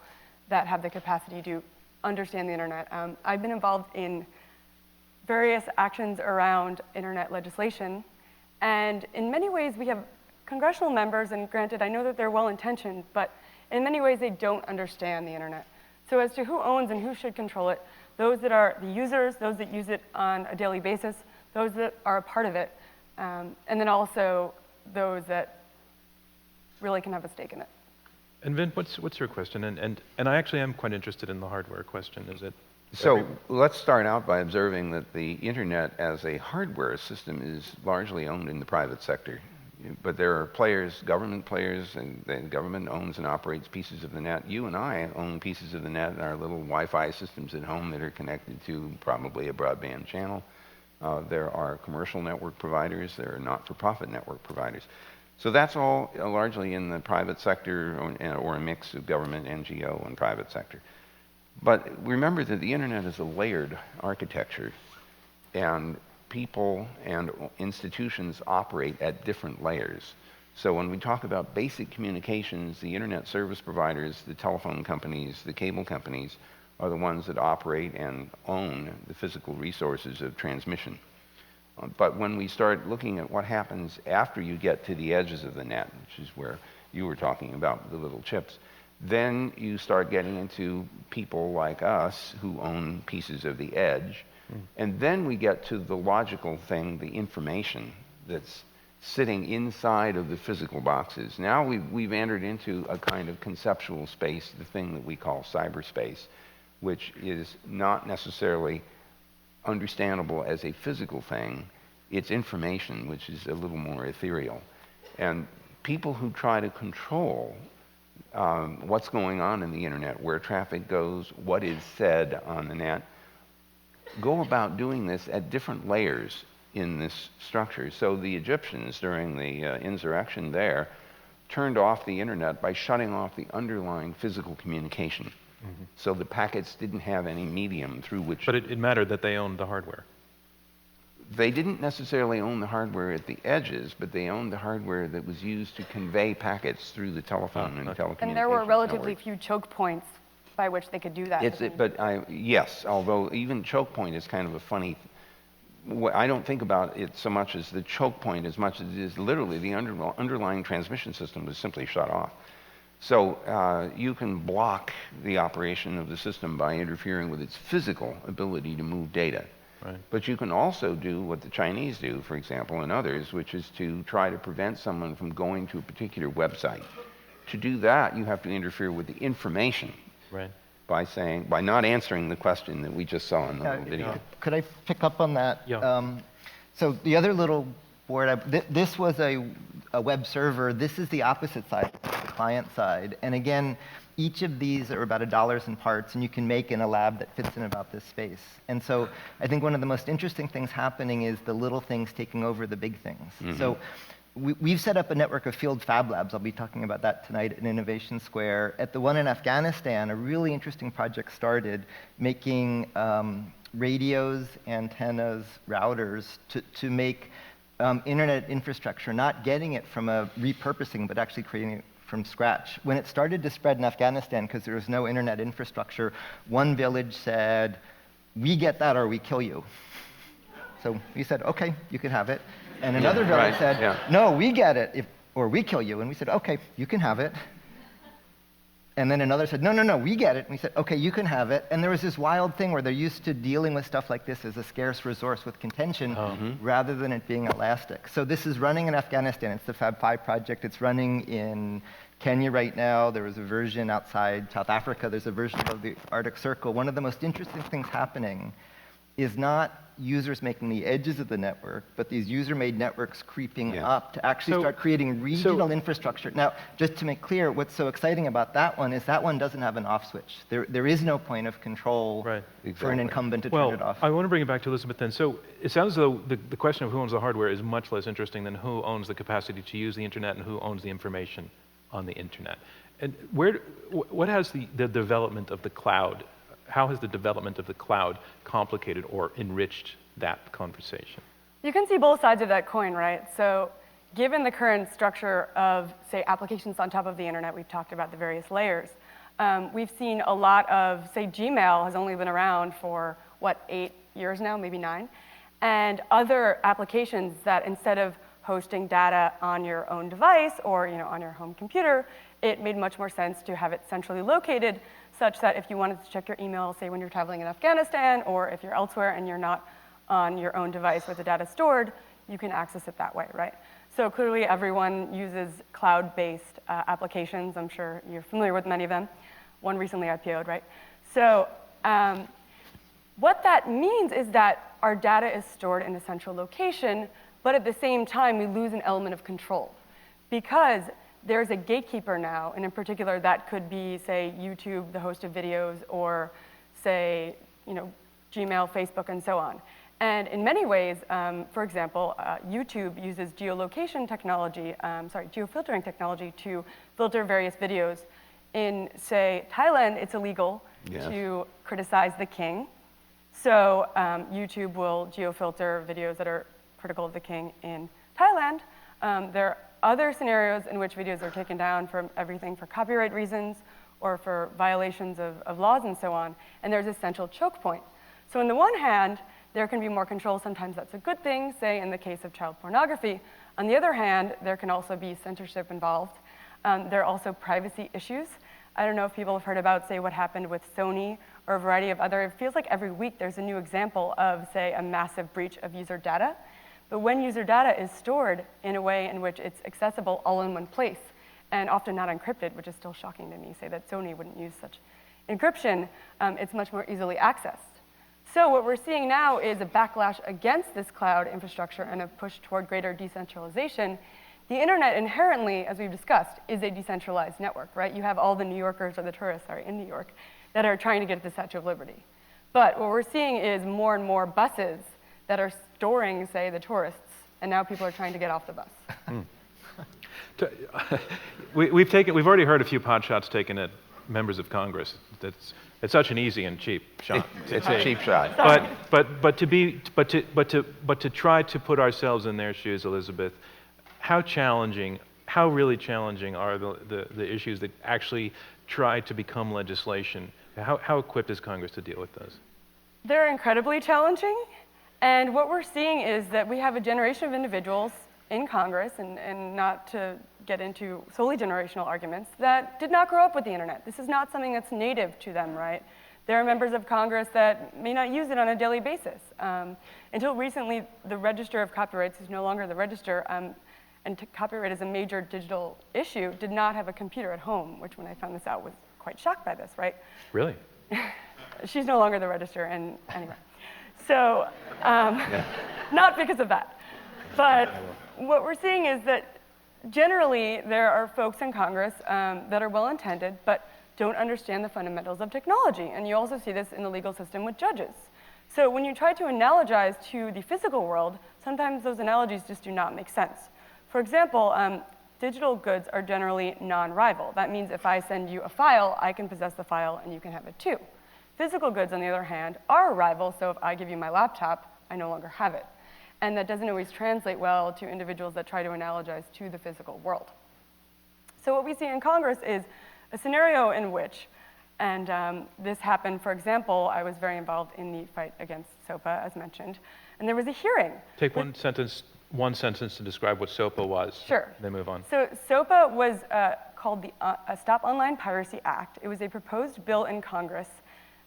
that have the capacity to understand the internet. I've been involved in various actions around internet legislation, and in many ways we have congressional members, and granted, I know that they're well-intentioned, but in many ways they don't understand the internet. So as to who owns and who should control it, those that are the users, those that use it on a daily basis, those that are a part of it, and then also those that really can have a stake in it. And Vint, what's your question? And I actually am quite interested in the hardware question. So let's start out by observing that the internet as a hardware system is largely owned in the private sector. But there are players, government players, and the government owns and operates pieces of the net. You and I own pieces of the net in our little Wi-Fi systems at home that are connected to probably a broadband channel. There are commercial network providers. There are not-for-profit network providers. So that's all largely in the private sector or a mix of government, NGO, and private sector. But remember that the internet is a layered architecture, and people and institutions operate at different layers. So when we talk about basic communications, the internet service providers, the telephone companies, the cable companies are the ones that operate and own the physical resources of transmission. But when we start looking at what happens after you get to the edges of the net, which is where you were talking about the little chips, then you start getting into people like us who own pieces of the edge. And then we get to the logical thing, the information that's sitting inside of the physical boxes. Now we've entered into a kind of conceptual space, the thing that we call cyberspace, which is not necessarily understandable as a physical thing. It's information, which is a little more ethereal. And people who try to control what's going on in the internet, where traffic goes, what is said on the net, go about doing this at different layers in this structure. So the Egyptians, during the insurrection there, turned off the internet by shutting off the underlying physical communication. Mm-hmm. So the packets didn't have any medium through which... But it mattered that they owned the hardware. They didn't necessarily own the hardware at the edges, but they owned the hardware that was used to convey packets through the telephone and telecommunications. And there were relatively few choke points by which they could do that. Yes, although even choke point is kind of a funny I don't think about it so much as the choke point as much as it is literally the underlying transmission system was simply shut off. So you can block the operation of the system by interfering with its physical ability to move data. Right. But you can also do what the Chinese do, for example, and others, which is to try to prevent someone from going to a particular website. To do that, you have to interfere with the information. Right. By not answering the question that we just saw in the little video. Could I pick up on that? Yeah. So the other little board, this was a web server. This is the opposite side, the client side. And again, each of these are about $1 in parts, and you can make in a lab that fits in about this space. And so I think one of the most interesting things happening is the little things taking over the big things. Mm-hmm. So we've set up a network of field fab labs. I'll be talking about that tonight in Innovation Square. At the one in Afghanistan, a really interesting project started making radios, antennas, routers to make internet infrastructure, not getting it from a repurposing, but actually creating it from scratch. When it started to spread in Afghanistan, because there was no internet infrastructure, one village said, "We get that or we kill you." So we said, "Okay, you can have it." And another village said, "No, we get it, or we kill you." And we said, "Okay, you can have it." And then another said, "No, we get it." And we said, "Okay, you can have it." And there was this wild thing where they're used to dealing with stuff like this as a scarce resource with contention rather than it being elastic. So this is running in Afghanistan. It's the Fab 5 project. It's running in Kenya right now. There was a version outside South Africa. There's a version of the Arctic Circle. One of the most interesting things happening is not users making the edges of the network, but these user-made networks creeping up to actually start creating regional infrastructure. Now, just to make clear, what's so exciting about that one is that one doesn't have an off switch. There is no point of control for an incumbent to turn it off. I want to bring it back to Elizabeth then. So it sounds as though the question of who owns the hardware is much less interesting than who owns the capacity to use the internet and who owns the information on the internet. And what has the development of the cloud, how has the development of the cloud complicated or enriched that conversation? You can see both sides of that coin, right? So given the current structure of, say, applications on top of the internet, we've talked about the various layers. We've seen a lot of, say, Gmail has only been around for, 8 years now, maybe 9? And other applications that instead of hosting data on your own device or on your home computer, it made much more sense to have it centrally located such that if you wanted to check your email, say when you're traveling in Afghanistan, or if you're elsewhere and you're not on your own device with the data stored, you can access it that way, right? So clearly everyone uses cloud-based applications. I'm sure you're familiar with many of them. One recently IPO'd, right? So what that means is that our data is stored in a central location, but at the same time, we lose an element of control because there's a gatekeeper now, and in particular, that could be, say, YouTube, the host of videos, or say, Gmail, Facebook, and so on. And in many ways, for example, YouTube uses geolocation technology, geofiltering technology to filter various videos. In, say, Thailand, it's illegal to criticize the king. So YouTube will geofilter videos that are critical of the king in Thailand. There are other scenarios in which videos are taken down for everything for copyright reasons or for violations of laws and so on, and there's a central choke point. So on the one hand, there can be more control. Sometimes that's a good thing, say in the case of child pornography. On the other hand, there can also be censorship involved. There are also privacy issues. I don't know if people have heard about, say, what happened with Sony or a variety of other, it feels like every week there's a new example of, say, a massive breach of user data. But when user data is stored in a way in which it's accessible all in one place, and often not encrypted, which is still shocking to me, say that Sony wouldn't use such encryption, it's much more easily accessed. So what we're seeing now is a backlash against this cloud infrastructure and a push toward greater decentralization. The internet inherently, as we've discussed, is a decentralized network, right? You have all the New Yorkers or the tourists, in New York that are trying to get to the Statue of Liberty. But what we're seeing is more and more buses that are storing, say, the tourists, and now people are trying to get off the bus. We've already heard a few pot shots taken at members of Congress. It's such an easy and cheap shot. It's a cheap shot. But to try to put ourselves in their shoes, Elizabeth, how really challenging are the issues that actually try to become legislation? How equipped is Congress to deal with those? They're incredibly challenging. And what we're seeing is that we have a generation of individuals in Congress, and not to get into solely generational arguments, that did not grow up with the internet. This is not something that's native to them, right? There are members of Congress that may not use it on a daily basis. Until recently, the Register of Copyrights is no longer the Register, and copyright is a major digital issue, did not have a computer at home, which when I found this out was quite shocked by this, right? Really? She's no longer the Register, and anyway. So, not because of that. But what we're seeing is that generally there are folks in Congress that are well-intended, but don't understand the fundamentals of technology. And you also see this in the legal system with judges. So when you try to analogize to the physical world, sometimes those analogies just do not make sense. For example, digital goods are generally non-rival. That means if I send you a file, I can possess the file and you can have it too. Physical goods, on the other hand, are a rival, so if I give you my laptop, I no longer have it. And that doesn't always translate well to individuals that try to analogize to the physical world. So what we see in Congress is a scenario in which, and this happened, for example, I was very involved in the fight against SOPA, as mentioned, and there was a hearing. Take one sentence to describe what SOPA was. Sure. Then move on. So SOPA was called the Stop Online Piracy Act. It was a proposed bill in Congress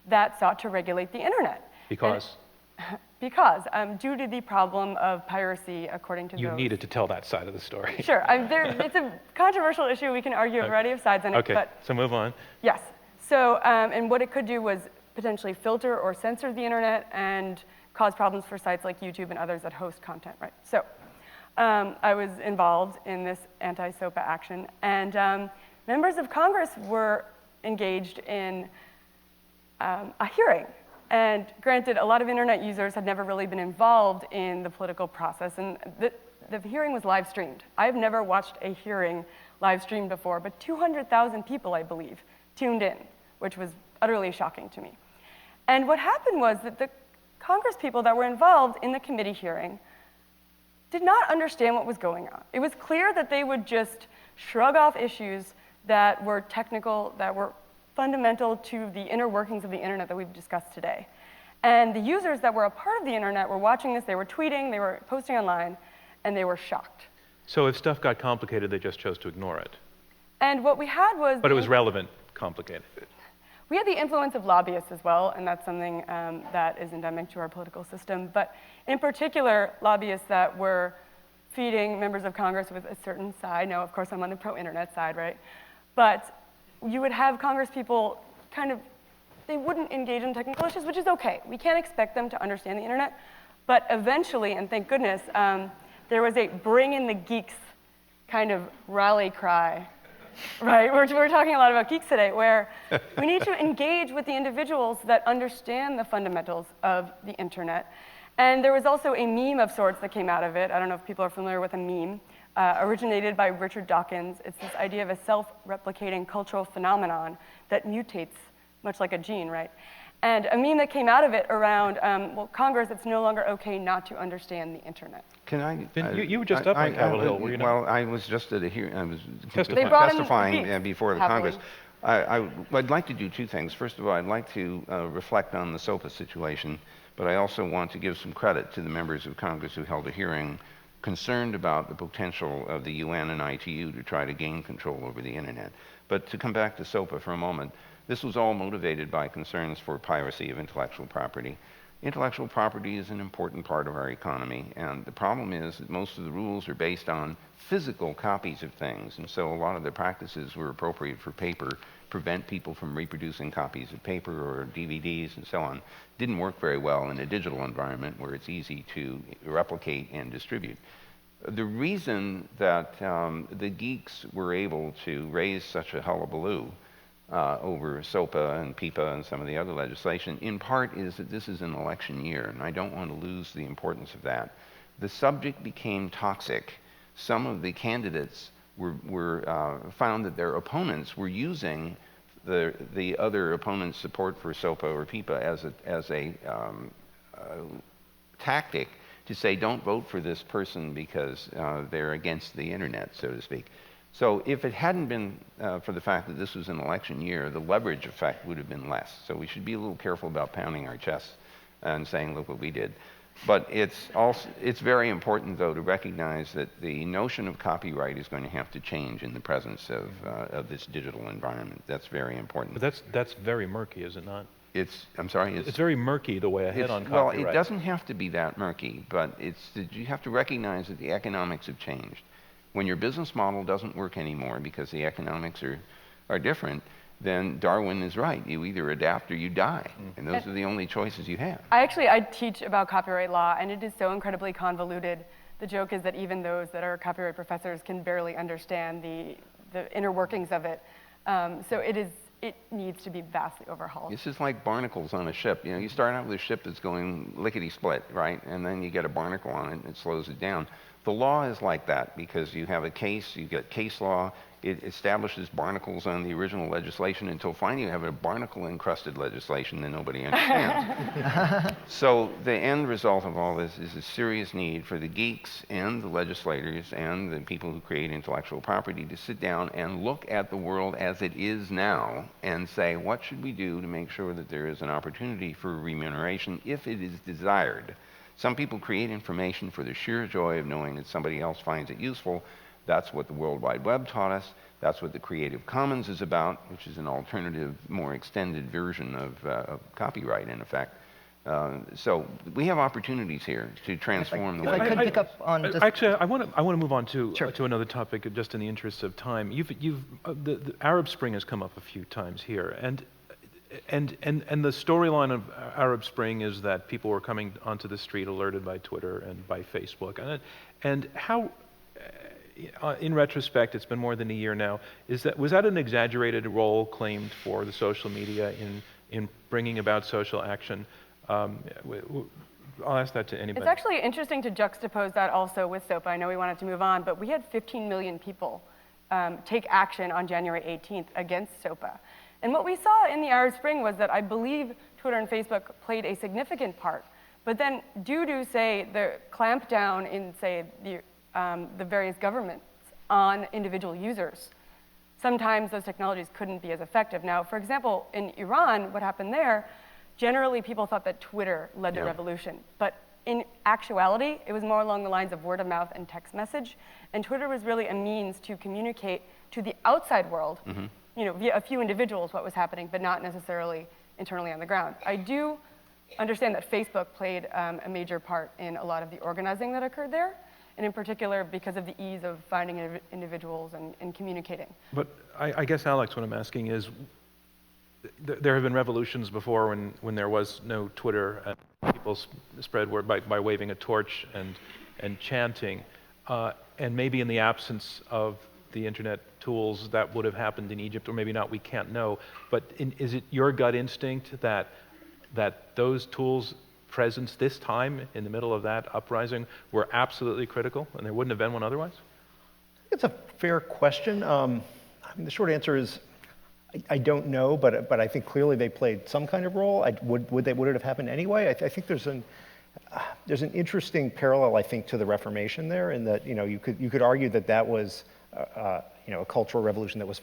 that sought to regulate the internet. Because? Because, due to the problem of piracy, according to You those. needed to tell that side of the story. Sure, it's a controversial issue. We can argue a variety of sides on it. Okay, But so move on. yes, so, and what it could do was potentially filter or censor the internet and cause problems for sites like YouTube and others that host content, right? So, I was involved in this anti-SOPA action, and members of Congress were engaged in a hearing. And granted, a lot of internet users had never really been involved in the political process, and the hearing was live streamed. I've never watched a hearing live streamed before, but 200,000 people, I believe, tuned in, which was utterly shocking to me. And what happened was that the Congress people that were involved in the committee hearing did not understand what was going on. It was clear that they would just shrug off issues that were technical, that were fundamental to the inner workings of the internet that we've discussed today. And the users that were a part of the internet were watching this, they were tweeting, they were posting online, and they were shocked. So if stuff got complicated, they just chose to ignore it. And what we had was... But it was relevant, complicated. We had the influence of lobbyists as well, and that's something that is endemic to our political system. But in particular, lobbyists that were feeding members of Congress with a certain side. Now, of course, I'm on the pro-internet side, right? But you would have Congress people they wouldn't engage in technical issues, which is okay. We can't expect them to understand the internet. But eventually, and thank goodness, there was a bring in the geeks kind of rally cry, right? We're talking a lot about geeks today, where we need to engage with the individuals that understand the fundamentals of the internet. And there was also a meme of sorts that came out of it. I don't know if people are familiar with a meme. Originated by Richard Dawkins. It's this idea of a self-replicating cultural phenomenon that mutates much like a gene, right? And a meme that came out of it around, well, Congress, it's no longer okay not to understand the internet. Can I? You were just up on Capitol Hill, were you not? Well, I was just at a hearing. I was testifying before the Congress. I'd like to do two things. First of all, I'd like to reflect on the SOPA situation, but I also want to give some credit to the members of Congress who held a hearing concerned about the potential of the UN and ITU to try to gain control over the internet. But to come back to SOPA for a moment, this was all motivated by concerns for piracy of intellectual property. Intellectual property is an important part of our economy, and the problem is that most of the rules are based on physical copies of things, and so a lot of the practices were appropriate for paper, prevent people from reproducing copies of paper or DVDs and so on. Didn't work very well in a digital environment where it's easy to replicate and distribute. The reason that the geeks were able to raise such a hullabaloo over SOPA and PIPA and some of the other legislation, in part is that this is an election year, and I don't want to lose the importance of that. The subject became toxic. Some of the candidates found that their opponents were using the other opponent's support for SOPA or PIPA as a tactic to say, don't vote for this person because they're against the internet, so to speak. So if it hadn't been for the fact that this was an election year, the leverage effect would have been less. So we should be a little careful about pounding our chests and saying, look what we did. But it's very important, though, to recognize that the notion of copyright is going to have to change in the presence of this digital environment. That's very important. But that's very murky, is it not? I'm sorry? It's very murky the way ahead on copyright. Well, it doesn't have to be that murky, but you have to recognize that the economics have changed. When your business model doesn't work anymore because the economics are different, then Darwin is right. You either adapt or you die. And those are the only choices you have. I teach about copyright law, and it is so incredibly convoluted. The joke is that even those that are copyright professors can barely understand the inner workings of it. So it needs to be vastly overhauled. This is like barnacles on a ship. You know, you start out with a ship that's going lickety-split, right? And then you get a barnacle on it, and it slows it down. The law is like that because you have a case, you get case law, it establishes barnacles on the original legislation until finally you have a barnacle-encrusted legislation that nobody understands. So the end result of all this is a serious need for the geeks and the legislators and the people who create intellectual property to sit down and look at the world as it is now and say, what should we do to make sure that there is an opportunity for remuneration if it is desired? Some people create information for the sheer joy of knowing that somebody else finds it useful. That's what the World Wide Web taught us. That's what the Creative Commons is about, which is an alternative, more extended version of copyright, in effect. So we have opportunities here to transform the way. If I could pick up on just... Actually, I want to move on to Sure. to another topic, just in the interest of time. The Arab Spring has come up a few times here, and the storyline of Arab Spring is that people were coming onto the street alerted by Twitter and by Facebook, and how. In retrospect, it's been more than a year now. Was that an exaggerated role claimed for the social media in bringing about social action? I'll ask that to anybody. It's actually interesting to juxtapose that also with SOPA. I know we wanted to move on, but we had 15 million people take action on January 18th against SOPA. And what we saw in the Arab Spring was that I believe Twitter and Facebook played a significant part. But then due to, say, the clampdown in, say, the various governments on individual users, sometimes those technologies couldn't be as effective. Now, for example, in Iran, what happened there, generally people thought that Twitter led the revolution. But in actuality, it was more along the lines of word of mouth and text message. And Twitter was really a means to communicate to the outside world, via a few individuals what was happening, but not necessarily internally on the ground. I do understand that Facebook played a major part in a lot of the organizing that occurred there, and in particular because of the ease of finding individuals and communicating. But I guess, Alex, what I'm asking is, there have been revolutions before when there was no Twitter, and people spread word by waving a torch and chanting, and maybe in the absence of the internet tools that would have happened in Egypt, or maybe not, we can't know. But is it your gut instinct that those tools' presence this time in the middle of that uprising were absolutely critical, and there wouldn't have been one otherwise? It's a fair question. I mean, the short answer is I don't know, but I think clearly they played some kind of role. Would it have happened anyway? I think there's an interesting parallel, I think, to the Reformation there, in that you could argue that was a cultural revolution that was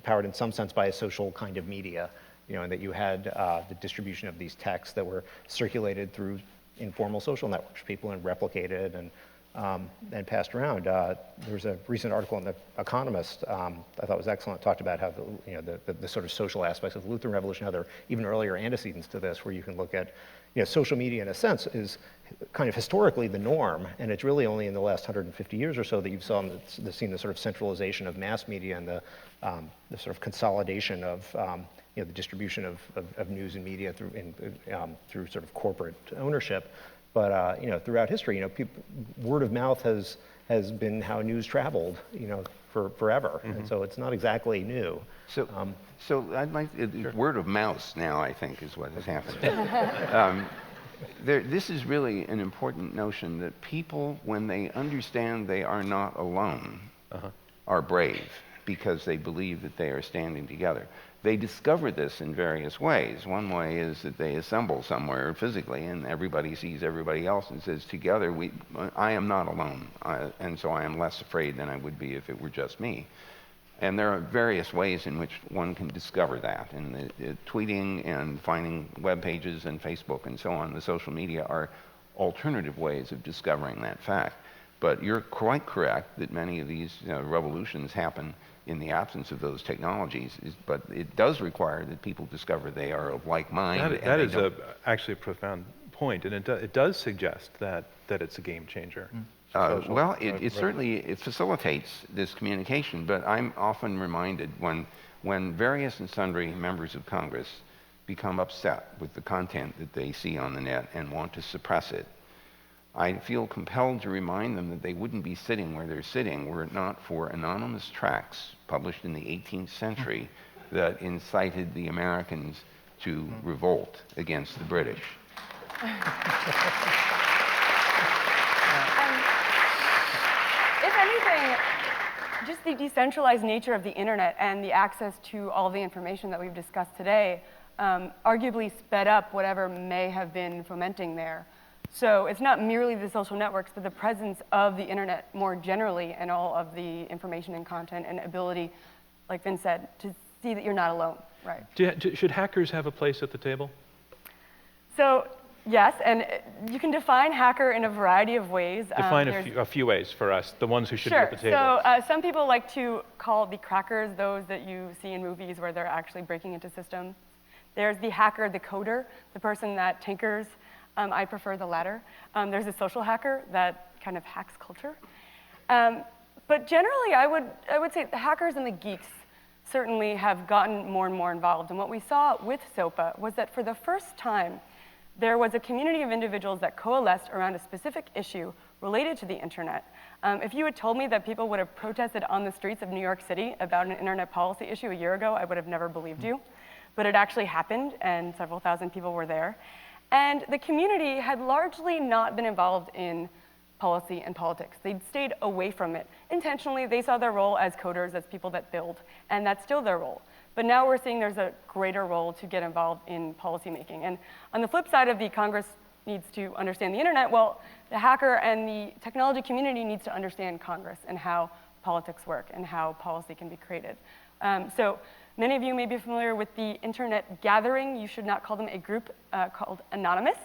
powered in some sense by a social kind of media. And that you had the distribution of these texts that were circulated through informal social networks, people and replicated and passed around. There was a recent article in The Economist I thought was excellent. It talked about how the sort of social aspects of the Lutheran Revolution, how there are even earlier antecedents to this, where you can look at social media in a sense is kind of historically the norm, and it's really only in the last 150 years or so that you've seen the sort of centralization of mass media and the sort of consolidation of the distribution of news and media through sort of corporate ownership. But throughout history, word of mouth has been how news traveled, for forever, and so it's not exactly new. So I'd like word of mouth now, I think, is what has happened. This is really an important notion that people, when they understand they are not alone, are brave because they believe that they are standing together. They discover this in various ways. One way is that they assemble somewhere physically, and everybody sees everybody else and says, together, I am not alone, and so I am less afraid than I would be if it were just me. And there are various ways in which one can discover that, and tweeting and finding web pages and Facebook and so on, the social media are alternative ways of discovering that fact. But you're quite correct that many of these revolutions happen in the absence of those technologies, but it does require that people discover they are of like mind. That is actually a profound point, and it does suggest that it's a game changer. Well, it certainly facilitates this communication, but I'm often reminded when various and sundry members of Congress become upset with the content that they see on the net and want to suppress it, I feel compelled to remind them that they wouldn't be sitting where they're sitting were it not for anonymous tracts published in the 18th century that incited the Americans to revolt against the British. If anything, just the decentralized nature of the internet and the access to all the information that we've discussed today arguably sped up whatever may have been fomenting there. So it's not merely the social networks, but the presence of the internet more generally and all of the information and content and ability, like Vin said, to see that you're not alone, right? Should hackers have a place at the table? So yes, and you can define hacker in a variety of ways. Define a few ways for us, the ones who should be at the table. So some people like to call the crackers those that you see in movies where they're actually breaking into systems. There's the hacker, the coder, the person that tinkers. I prefer the latter. There's a social hacker that kind of hacks culture. But generally, I would say the hackers and the geeks certainly have gotten more and more involved. And what we saw with SOPA was that for the first time, there was a community of individuals that coalesced around a specific issue related to the internet. If you had told me that people would have protested on the streets of New York City about an internet policy issue a year ago, I would have never believed you. But it actually happened, and several thousand people were there. And the community had largely not been involved in policy and politics. They'd stayed away from it. Intentionally, they saw their role as coders, as people that build, and that's still their role. But now we're seeing there's a greater role to get involved in policymaking. And on the flip side of the Congress needs to understand the internet, well, the hacker and the technology community needs to understand Congress and how politics work and how policy can be created. So many of you may be familiar with the internet gathering. You should not call them a group called Anonymous.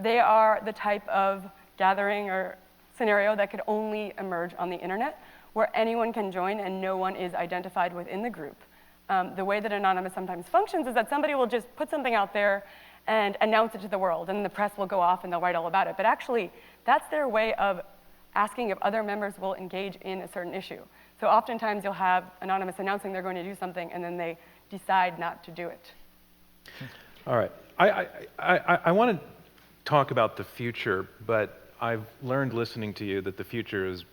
They are the type of gathering or scenario that could only emerge on the internet, where anyone can join and no one is identified within the group. The way that Anonymous sometimes functions is that somebody will just put something out there and announce it to the world, and the press will go off and they'll write all about it. But actually, that's their way of asking if other members will engage in a certain issue. So oftentimes you'll have Anonymous announcing they're going to do something, and then they decide not to do it. All right. I want to talk about the future, but I've learned listening to you that the future is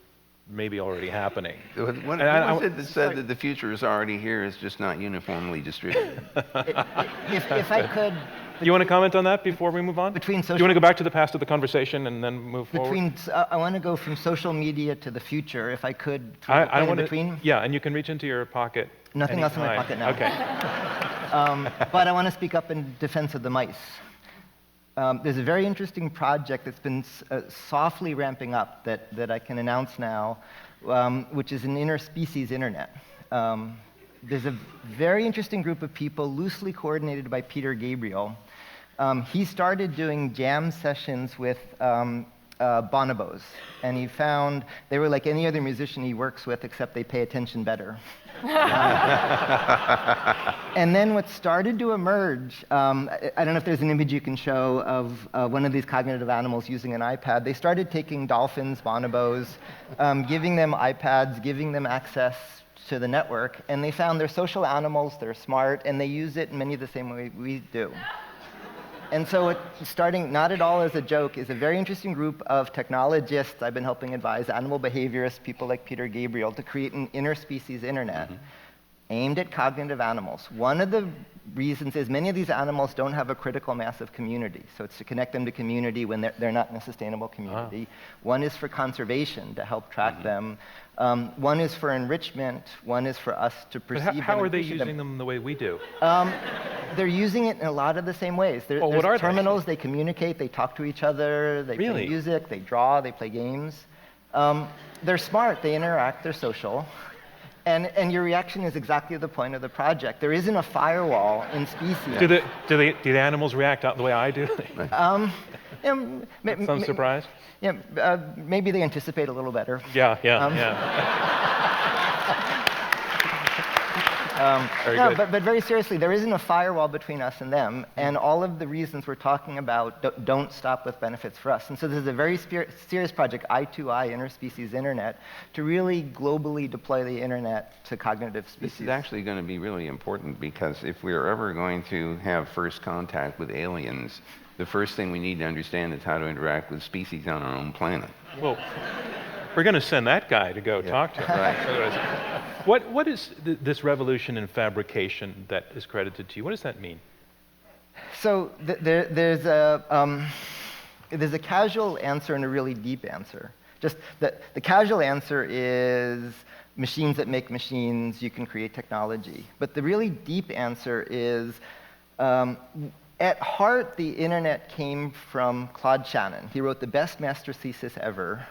maybe already happening. One that said that the future is already here, is just not uniformly distributed. If I could... You want to comment on that before we move on? Do you want to go back to the past of the conversation and then move forward? I want to go from social media to the future, if I could. I want between. Yeah, and you can reach into your pocket. Nothing else in my pocket now. Okay. But I want to speak up in defense of the mice. There's a very interesting project that's been softly ramping up that I can announce now, which is an interspecies internet. There's a very interesting group of people, loosely coordinated by Peter Gabriel. He started doing jam sessions with bonobos, and he found they were like any other musician he works with, except they pay attention better. And then what started to emerge, I don't know if there's an image you can show of one of these cognitive animals using an iPad. They started taking dolphins, bonobos, giving them iPads, giving them access to the network, and they found they're social animals, they're smart, and they use it in many of the same way we do. And so it's starting, not at all as a joke, is a very interesting group of technologists I've been helping advise, animal behaviorists, people like Peter Gabriel, to create an interspecies internet aimed at cognitive animals. One of the reasons is many of these animals don't have a critical mass of community, so it's to connect them to community when they're not in a sustainable community. One is for conservation, to help track them. One is for enrichment. One is for us to perceive them. How are they using them the way we do? They're using it in a lot of the same ways. There's terminals, they communicate, they talk to each other, they play music, they draw, they play games. They're smart, they interact, they're social. And your reaction is exactly the point of the project. There isn't a firewall in species. Do the animals react the way I do? Some surprise? Yeah, maybe they anticipate a little better. Yeah. Very good. But very seriously, there isn't a firewall between us and them, and all of the reasons we're talking about don't stop with benefits for us. And so this is a very serious project, I2I, interspecies internet, to really globally deploy the internet to cognitive species. This is actually going to be really important, because if we're ever going to have first contact with aliens, the first thing we need to understand is how to interact with species on our own planet. Well, we're going to send that guy to go talk to him. Right. What is this revolution in fabrication that is credited to you? What does that mean? So there's a casual answer and a really deep answer. Just the casual answer is machines that make machines, you can create technology. But the really deep answer is, at heart, the internet came from Claude Shannon. He wrote the best master thesis ever.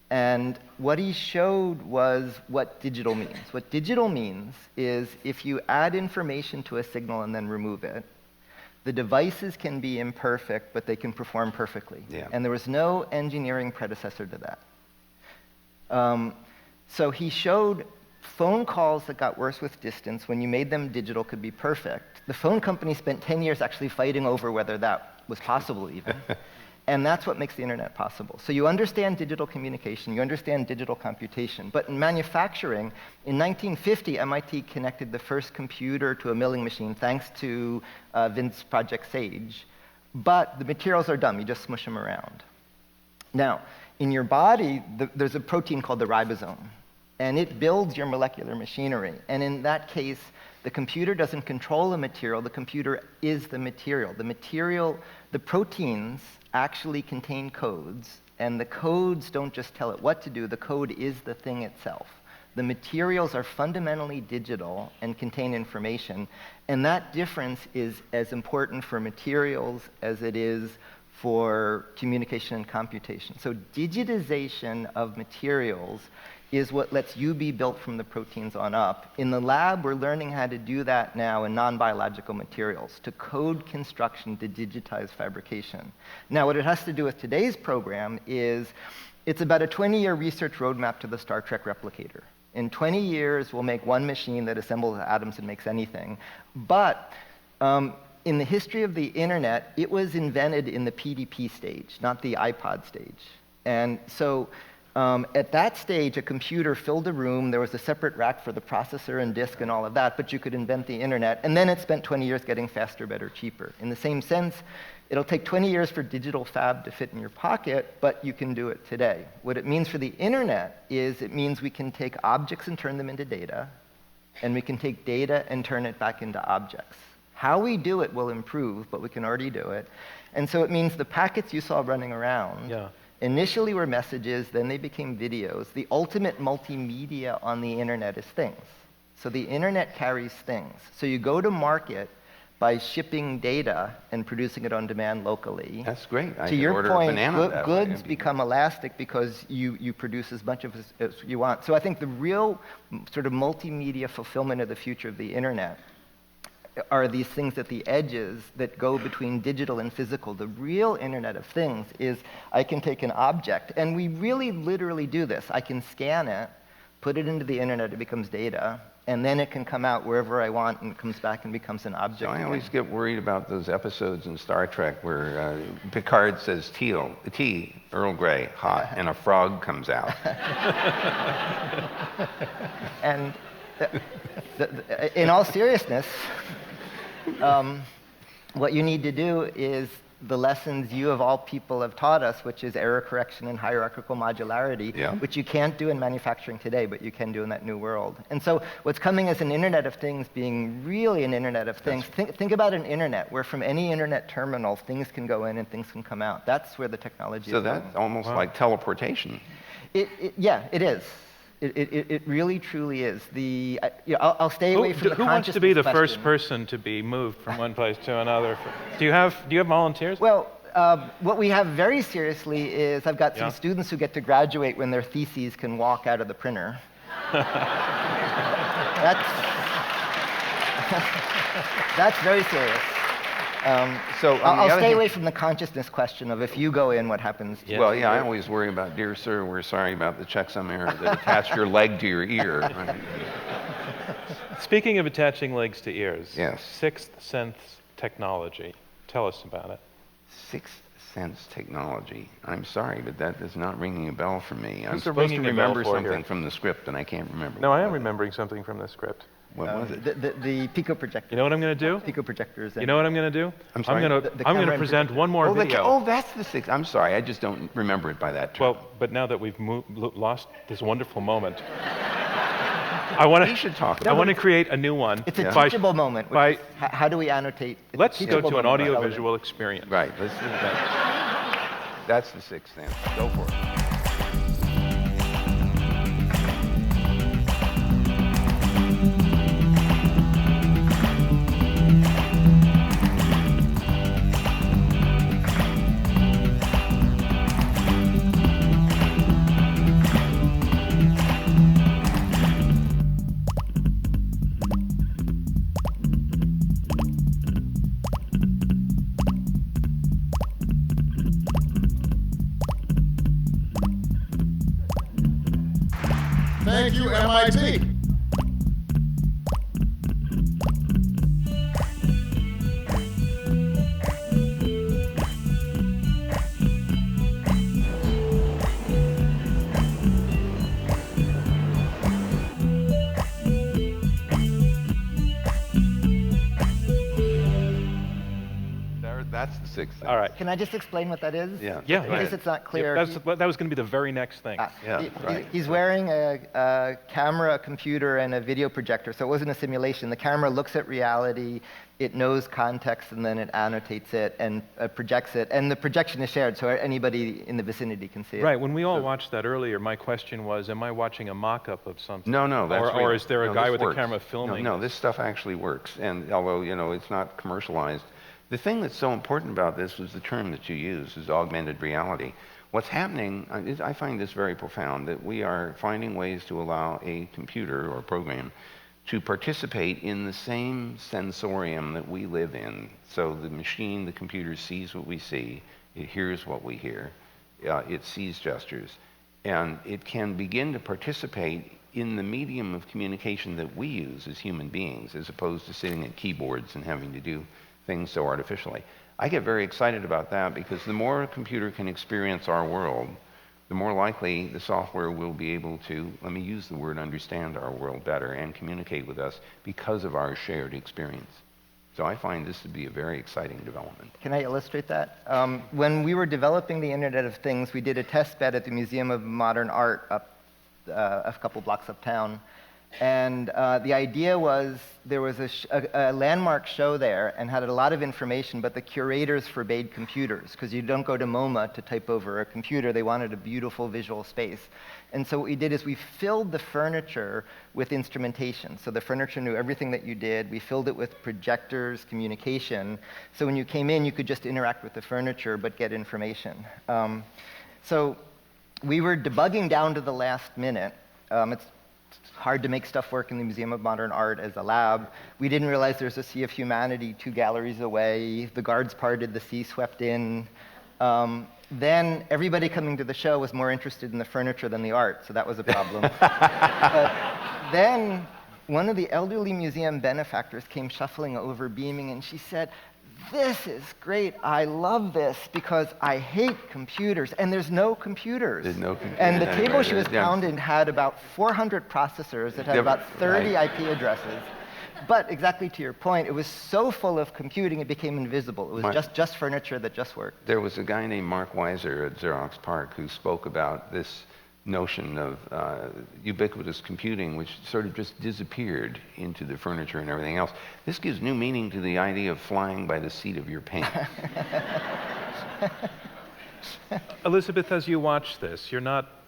And what he showed was what digital means. What digital means is if you add information to a signal and then remove it, the devices can be imperfect, but they can perform perfectly. Yeah. And there was no engineering predecessor to that. So he showed phone calls that got worse with distance, when you made them digital, could be perfect. The phone company spent 10 years actually fighting over whether that was possible even. And that's what makes the internet possible. So you understand digital communication, you understand digital computation. But in manufacturing, in 1950, MIT connected the first computer to a milling machine, thanks to Vint's project SAGE. But the materials are dumb, you just smush them around. Now, in your body, there's a protein called the ribosome. And it builds your molecular machinery. And in that case, the computer doesn't control the material, the computer is the material. The proteins actually contain codes, and the codes don't just tell it what to do, the code is the thing itself. The materials are fundamentally digital and contain information, and that difference is as important for materials as it is for communication and computation. So digitization of materials is what lets you be built from the proteins on up. In the lab, we're learning how to do that now in non-biological materials, to code construction, to digitize fabrication. Now, what it has to do with today's program is it's about a 20-year research roadmap to the Star Trek replicator. In 20 years, we'll make one machine that assembles atoms and makes anything. But in the history of the internet, it was invented in the PDP stage, not the iPod stage. And so at that stage, a computer filled a room. There was a separate rack for the processor and disk and all of that, but you could invent the internet. And then it spent 20 years getting faster, better, cheaper. In the same sense, it'll take 20 years for digital fab to fit in your pocket, but you can do it today. What it means for the internet is it means we can take objects and turn them into data, and we can take data and turn it back into objects. How we do it will improve, but we can already do it. And so it means the packets you saw running around initially were messages, then they became videos. The ultimate multimedia on the internet is things. So the internet carries things. So you go to market by shipping data and producing it on demand locally. That's great. To your point, goods become elastic because you produce as much of as you want. So I think the real sort of multimedia fulfillment of the future of the internet are these things at the edges that go between digital and physical. The real Internet of Things is I can take an object, and we really literally do this. I can scan it, put it into the internet, it becomes data, and then it can come out wherever I want and comes back and becomes an object. So I always get worried about those episodes in Star Trek where Picard says tea, Earl Grey, hot, and a frog comes out. And in all seriousness, what you need to do is the lessons you of all people have taught us, which is error correction and hierarchical modularity, which you can't do in manufacturing today, but you can do in that new world. And so what's coming as an Internet of Things being really an Internet of Things, think about an internet where from any internet terminal, things can go in and things can come out. That's where the technology is going. So that's almost like teleportation. Yeah, it is. It really, truly is. I'll stay away from the Who wants to be the question. first person to be moved from one place to another? Do you have volunteers? Well, what we have very seriously is I've got some students who get to graduate when their theses can walk out of the printer. That's very serious. So on the I'll other stay hand- away from the consciousness question of if you go in, what happens to you. Well, yeah, I always worry about, dear sir, we're sorry about the checksum error that attached your leg to your ear. Right? Speaking of attaching legs to ears, Yes. sixth sense technology. Tell us about it. Sixth sense technology. I'm sorry, but that is not ringing a bell for me. I'm Who's the supposed to ringing a bell remember for something here? from the script, and I can't remember. No, what I am it was. remembering something from the script. What was it? The pico projector. You know what I'm going to do? Pico projectors. You know what I'm going to do? I'm sorry? going The to camera and present one more Oh, video. that's the sixth. I'm sorry, I just don't remember it by that term. Well, but now that we've lost this wonderful moment, I want He should talk I about want to create a new one. It's a by- teachable moment. Which by- is how do we annotate? It's a Let's go teachable to an moment about audio-visual experience. Right, let's do that. That's the sixth sense. Go for it. Thank you, MIT. That's the sixth sense. All right. Can I just explain what that is? Yeah. Yeah, In go case ahead. it's not clear. That was going to be the very next thing. Yeah, right. He's wearing a camera, a computer, and a video projector, so it wasn't a simulation. The camera looks at reality, it knows context, and then it annotates it and projects it. And the projection is shared, so anybody in the vicinity can see it. Right. When we all watched that earlier, my question was, am I watching a mock-up of something? No, that's or real. is there a No, guy this with works. a camera filming? No, this stuff actually works. And although, it's not commercialized, the thing that's so important about this was the term that you use, is augmented reality. What's happening, I find this very profound, that we are finding ways to allow a computer or program to participate in the same sensorium that we live in. So the machine, the computer sees what we see, it hears what we hear, it sees gestures, and it can begin to participate in the medium of communication that we use as human beings, as opposed to sitting at keyboards and having to do things so artificially. I get very excited about that because the more a computer can experience our world, the more likely the software will be able to, let me use the word, understand our world better and communicate with us because of our shared experience. So I find this to be a very exciting development. Can I illustrate that? When we were developing the Internet of Things, we did a test bed at the Museum of Modern Art up a couple blocks uptown. And the idea was there was a landmark show there and had a lot of information, but the curators forbade computers because you don't go to MoMA to type over a computer. They wanted a beautiful visual space. And so what we did is we filled the furniture with instrumentation. So the furniture knew everything that you did. We filled it with projectors, communication. So when you came in, you could just interact with the furniture but get information. So we were debugging down to the last minute. It's hard to make stuff work in the Museum of Modern Art as a lab. We didn't realize there's a Sea of Humanity 2 galleries away. The guards parted, the sea swept in. Then everybody coming to the show was more interested in the furniture than the art, so that was a problem. Then one of the elderly museum benefactors came shuffling over, beaming, and she said, "This is great. I love this because I hate computers." And there's no computers. There's no computers. And the Yeah, table right, she was yeah. pounding had about 400 processors. It had about 30 Right. IP addresses. But exactly to your point, it was so full of computing it became invisible. It was just furniture that just worked. There was a guy named Mark Weiser at Xerox PARC who spoke about this notion of ubiquitous computing, which sort of just disappeared into the furniture and everything else. This gives new meaning to the idea of flying by the seat of your pants. Elizabeth, as you watch this, you're not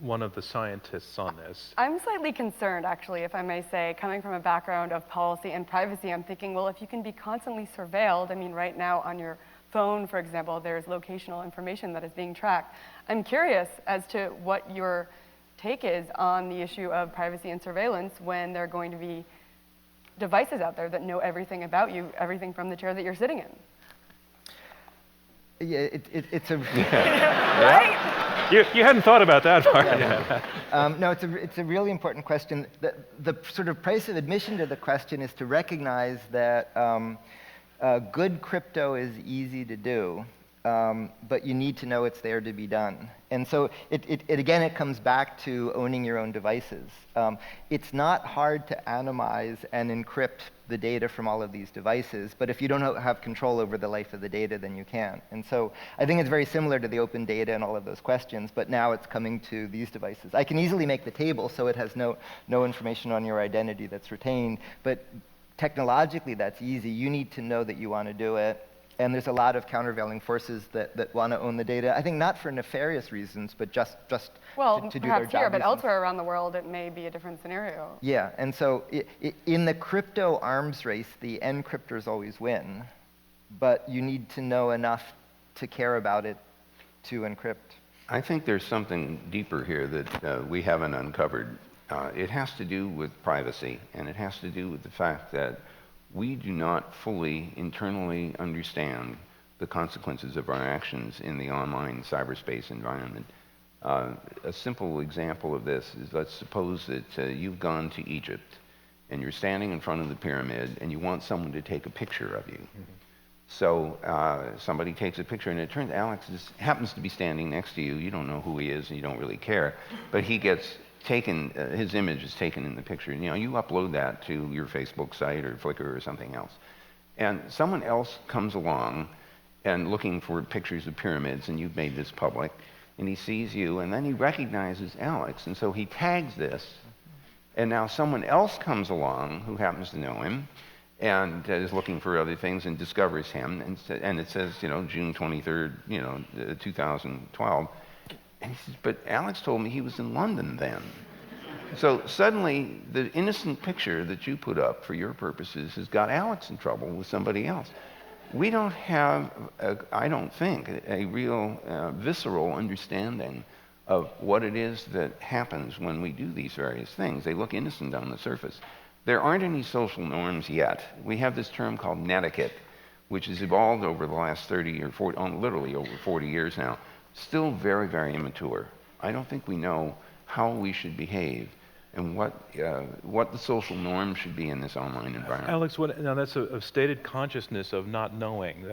one of the scientists on this. I'm slightly concerned, actually, if I may say, coming from a background of policy and privacy. I'm thinking, well, if you can be constantly surveilled, I mean, right now on your phone, for example, there's locational information that is being tracked. I'm curious as to what your take is on the issue of privacy and surveillance when they're going to be devices out there that know everything about you, everything from the chair that you're sitting in. Yeah, it's a Right? You hadn't thought about that part. no, it's a really important question. The sort of price of admission to the question is to recognize that good crypto is easy to do, but you need to know it's there to be done. And so again, it comes back to owning your own devices. It's not hard to anonymize and encrypt the data from all of these devices, but if you don't have control over the life of the data, then you can't. And so I think it's very similar to the open data and all of those questions, but now it's coming to these devices. I can easily make the table so it has no information on your identity that's retained, but technologically that's easy. You need to know that you want to do it. And there's a lot of countervailing forces that want to own the data. I think not for nefarious reasons, but just to do their job. Perhaps here, but reasons. elsewhere around the world, it may be a different scenario. Yeah, and so in the crypto arms race, the encryptors always win, but you need to know enough to care about it to encrypt. I think there's something deeper here that we haven't uncovered. It has to do with privacy, and it has to do with the fact that we do not fully internally understand the consequences of our actions in the online cyberspace environment. A simple example of this is, let's suppose that you've gone to Egypt and you're standing in front of the pyramid and you want someone to take a picture of you. Mm-hmm. So somebody takes a picture, and it turns Alex happens to be standing next to you. You don't know who he is and you don't really care, but he gets taken, his image is taken in the picture. You know, you upload that to your Facebook site or Flickr or something else. And someone else comes along and looking for pictures of pyramids, and you've made this public, and he sees you, and then he recognizes Alex, and so he tags this, and now someone else comes along who happens to know him and is looking for other things and discovers him, and it says, you know, June 23rd, 2012. And he says, but Alex told me he was in London then. So suddenly, the innocent picture that you put up for your purposes has got Alex in trouble with somebody else. We don't have, I don't think, a real visceral understanding of what it is that happens when we do these various things. They look innocent on the surface. There aren't any social norms yet. We have this term called netiquette, which has evolved over the last 30 or 40, literally over 40 years now. Still very, very immature. I don't think we know how we should behave and what the social norm should be in this online environment. Alex, now that's a stated consciousness of not knowing.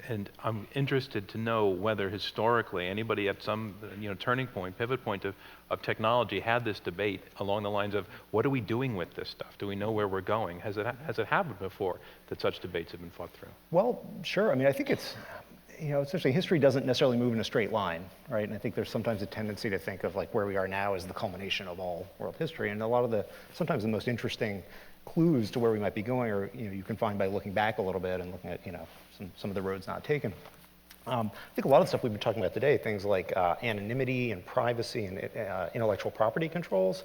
And I'm interested to know whether historically anybody at some turning point, pivot point of technology had this debate along the lines of, what are we doing with this stuff? Do we know where we're going? Has it happened before that such debates have been fought through? Well, sure. I mean, I think it's, essentially history doesn't necessarily move in a straight line, right? And I think there's sometimes a tendency to think of like where we are now as the culmination of all world history. And a lot of sometimes the most interesting clues to where we might be going are, you can find by looking back a little bit and looking at, some of the roads not taken. I think a lot of the stuff we've been talking about today, things like anonymity and privacy and intellectual property controls.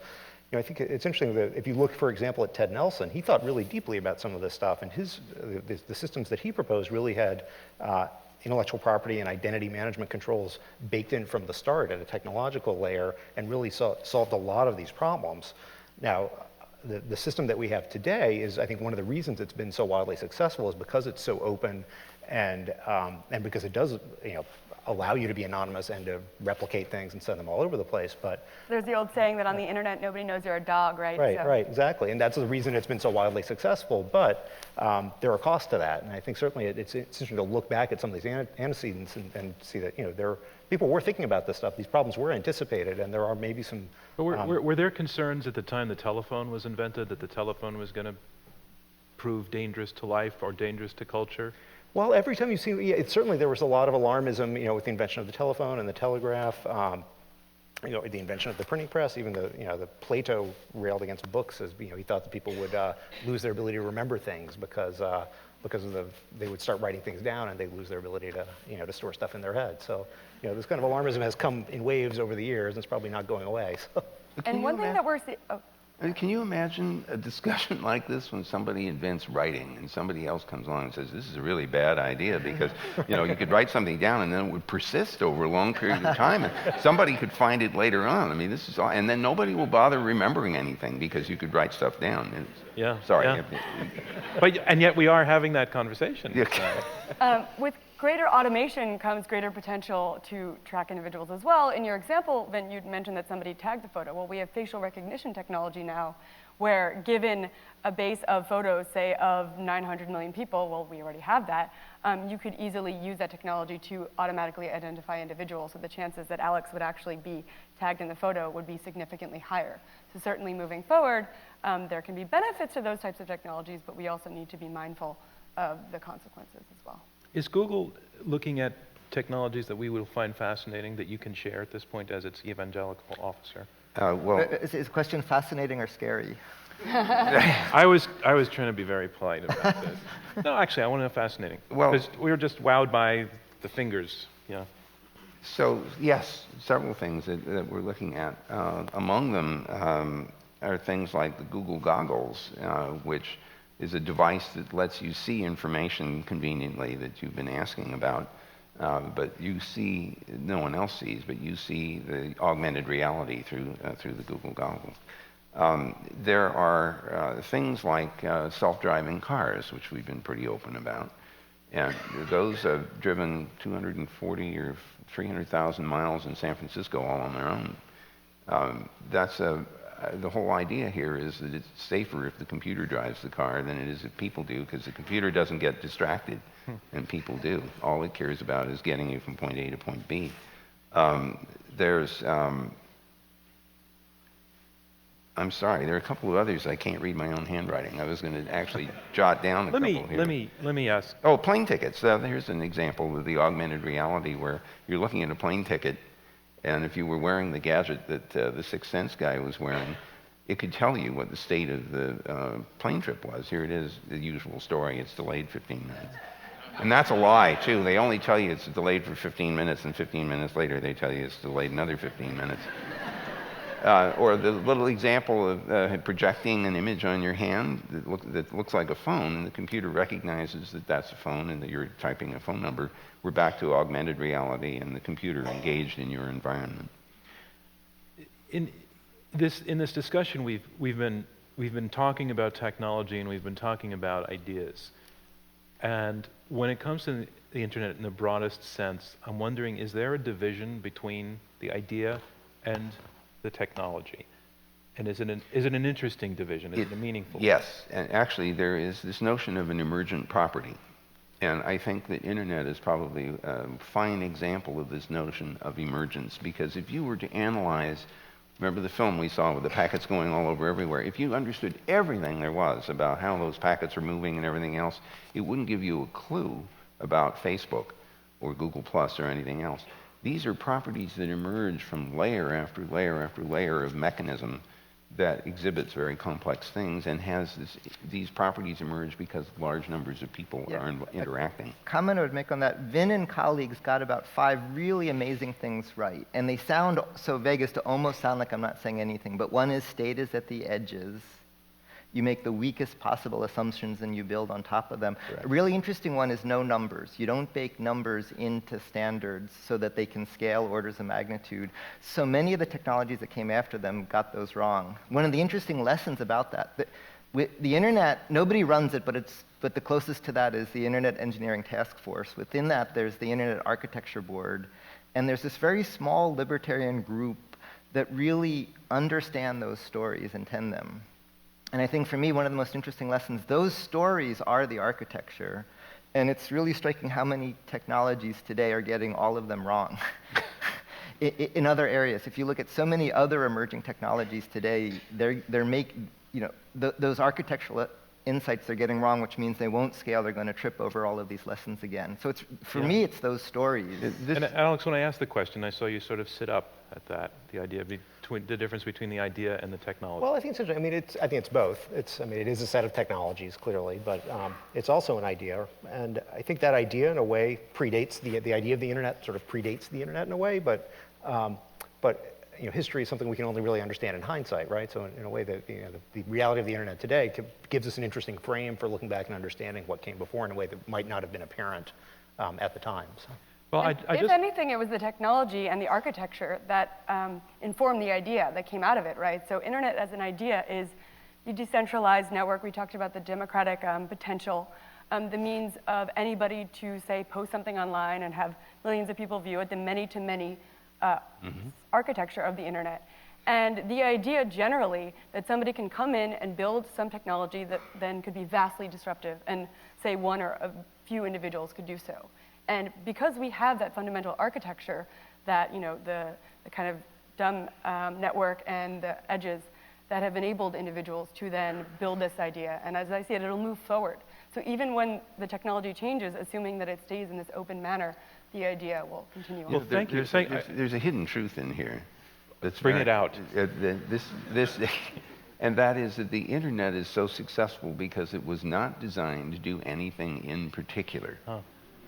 I think it's interesting that if you look, for example, at Ted Nelson, he thought really deeply about some of this stuff, and the systems that he proposed really had intellectual property and identity management controls baked in from the start at a technological layer, and really solved a lot of these problems. Now, the system that we have today is, I think, one of the reasons it's been so wildly successful is because it's so open, and because it does, allow you to be anonymous and to replicate things and send them all over the place. But there's the old saying that on the internet, nobody knows you're a dog, right? Right, exactly. And that's the reason it's been so wildly successful. But there are costs to that. And I think certainly it's interesting to look back at some of these antecedents and see that, people were thinking about this stuff. These problems were anticipated, and there are maybe some... But were there concerns at the time the telephone was invented, that the telephone was going to prove dangerous to life or dangerous to culture? Well, every time you see, certainly there was a lot of alarmism, with the invention of the telephone and the telegraph, the invention of the printing press. Even the Plato railed against books, as he thought that people would lose their ability to remember things because they would start writing things down and they'd lose their ability to store stuff in their head. So this kind of alarmism has come in waves over the years, and it's probably not going away. So. And one thing that we're seeing. Can you imagine a discussion like this when somebody invents writing and somebody else comes along and says, this is a really bad idea because, you could write something down and then it would persist over a long period of time and somebody could find it later on. I mean, this is all, and then nobody will bother remembering anything because you could write stuff down. Sorry. Yeah. And yet we are having that conversation. With greater automation comes greater potential to track individuals as well. In your example, Vin, you'd mentioned that somebody tagged the photo. Well, we have facial recognition technology now where given a base of photos, say, of 900 million people, well, we already have that, you could easily use that technology to automatically identify individuals. So the chances that Alex would actually be tagged in the photo would be significantly higher. So certainly moving forward, there can be benefits to those types of technologies, but we also need to be mindful of the consequences as well. Is Google looking at technologies that we will find fascinating that you can share at this point as its evangelical officer? Is the question fascinating or scary? I was trying to be very polite about this. No, actually, I want to know fascinating. Because we were just wowed by the fingers. So yes, several things that we're looking at. Among them are things like the Google goggles, which is a device that lets you see information conveniently that you've been asking about, but you see, no one else sees, but you see the augmented reality through the Google goggles. There are things like self-driving cars, which we've been pretty open about, and those have driven 240 or 300,000 miles in San Francisco all on their own. The whole idea here is that it's safer if the computer drives the car than it is if people do, because the computer doesn't get distracted, and people do. All it cares about is getting you from point A to point B. I'm sorry, there are a couple of others. I can't read my own handwriting. I was going to actually jot down a couple here. Let me ask. Oh, plane tickets. Here's an example of the augmented reality where you're looking at a plane ticket, and if you were wearing the gadget that the Sixth Sense guy was wearing, it could tell you what the state of the plane trip was. Here it is, the usual story. It's delayed 15 minutes. And that's a lie, too. They only tell you it's delayed for 15 minutes, and 15 minutes later they tell you it's delayed another 15 minutes. Or the little example of projecting an image on your hand that looks like a phone, and the computer recognizes that that's a phone and that you're typing a phone number. We're back to augmented reality and the computer engaged in your environment. In this discussion, we've been talking about technology and we've been talking about ideas. And when it comes to the internet in the broadest sense, I'm wondering, is there a division between the idea and the technology? And is it an interesting division? Is it a meaningful? Yes, and actually there is this notion of an emergent property. And I think that internet is probably a fine example of this notion of emergence, because if you were to analyze, remember the film we saw with the packets going all over everywhere, if you understood everything there was about how those packets are moving and everything else, it wouldn't give you a clue about Facebook or Google Plus or anything else. These are properties that emerge from layer after layer after layer of mechanism that exhibits very complex things and has these properties emerge because large numbers of people are interacting. A comment I would make on that, Vin and colleagues got about 5 really amazing things right. And they sound so vague as to almost sound like I'm not saying anything. But one is state is at the edges. You make the weakest possible assumptions and you build on top of them. Correct. A really interesting one is no numbers. You don't bake numbers into standards so that they can scale orders of magnitude. So many of the technologies that came after them got those wrong. One of the interesting lessons about that, the internet, nobody runs it, but the closest to that is the Internet Engineering Task Force. Within that, there's the Internet Architecture Board. And there's this very small libertarian group that really understand those stories and tend them. And I think for me, one of the most interesting lessons, those stories are the architecture. And it's really striking how many technologies today are getting all of them wrong. In other areas, if you look at so many other emerging technologies today, those architectural insights they're getting wrong, which means they won't scale. They're going to trip over all of these lessons again. So for me, it's those stories. And Alex, when I asked the question, I saw you sort of sit up at that, the idea between the difference between the idea and the technology. Well, I think it's. I mean, I think it's both. It is a set of technologies clearly, but it's also an idea, and I think that idea in a way predates the idea of the internet. Sort of predates the internet in a way, but history is something we can only really understand in hindsight, right? So in a way that the reality of the internet today gives us an interesting frame for looking back and understanding what came before in a way that might not have been apparent at the time. So. Well, if anything, it was the technology and the architecture that informed the idea that came out of it, right? So internet as an idea is the decentralized network. We talked about the democratic potential, the means of anybody to, say, post something online and have millions of people view it, the many-to-many architecture of the internet. And the idea generally that somebody can come in and build some technology that then could be vastly disruptive and, say, one or a few individuals could do so. And because we have that fundamental architecture, that the kind of dumb network and the edges that have enabled individuals to then build this idea. And as I see it, it'll move forward. So even when the technology changes, assuming that it stays in this open manner, the idea will continue on. Well, thank you. There's a hidden truth in here. Bring it out. And that is that the internet is so successful because it was not designed to do anything in particular. Huh.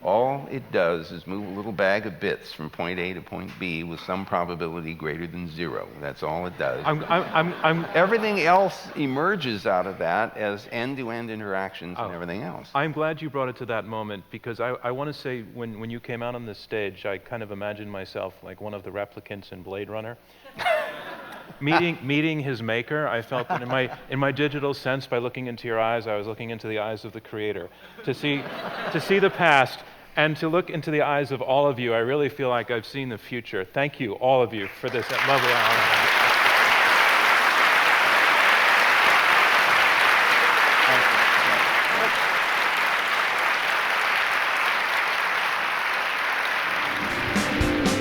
All it does is move a little bag of bits from point A to point B with some probability greater than 0. That's all it does. Everything else emerges out of that as end-to-end interactions and everything else. I'm glad you brought it to that moment, because I want to say when you came out on this stage, I kind of imagined myself like one of the replicants in Blade Runner. Meeting his maker. I felt that in my digital sense, by looking into your eyes, I was looking into the eyes of the creator. To see the past and to look into the eyes of all of you, I really feel like I've seen the future. Thank you, all of you, for this lovely hour and a half.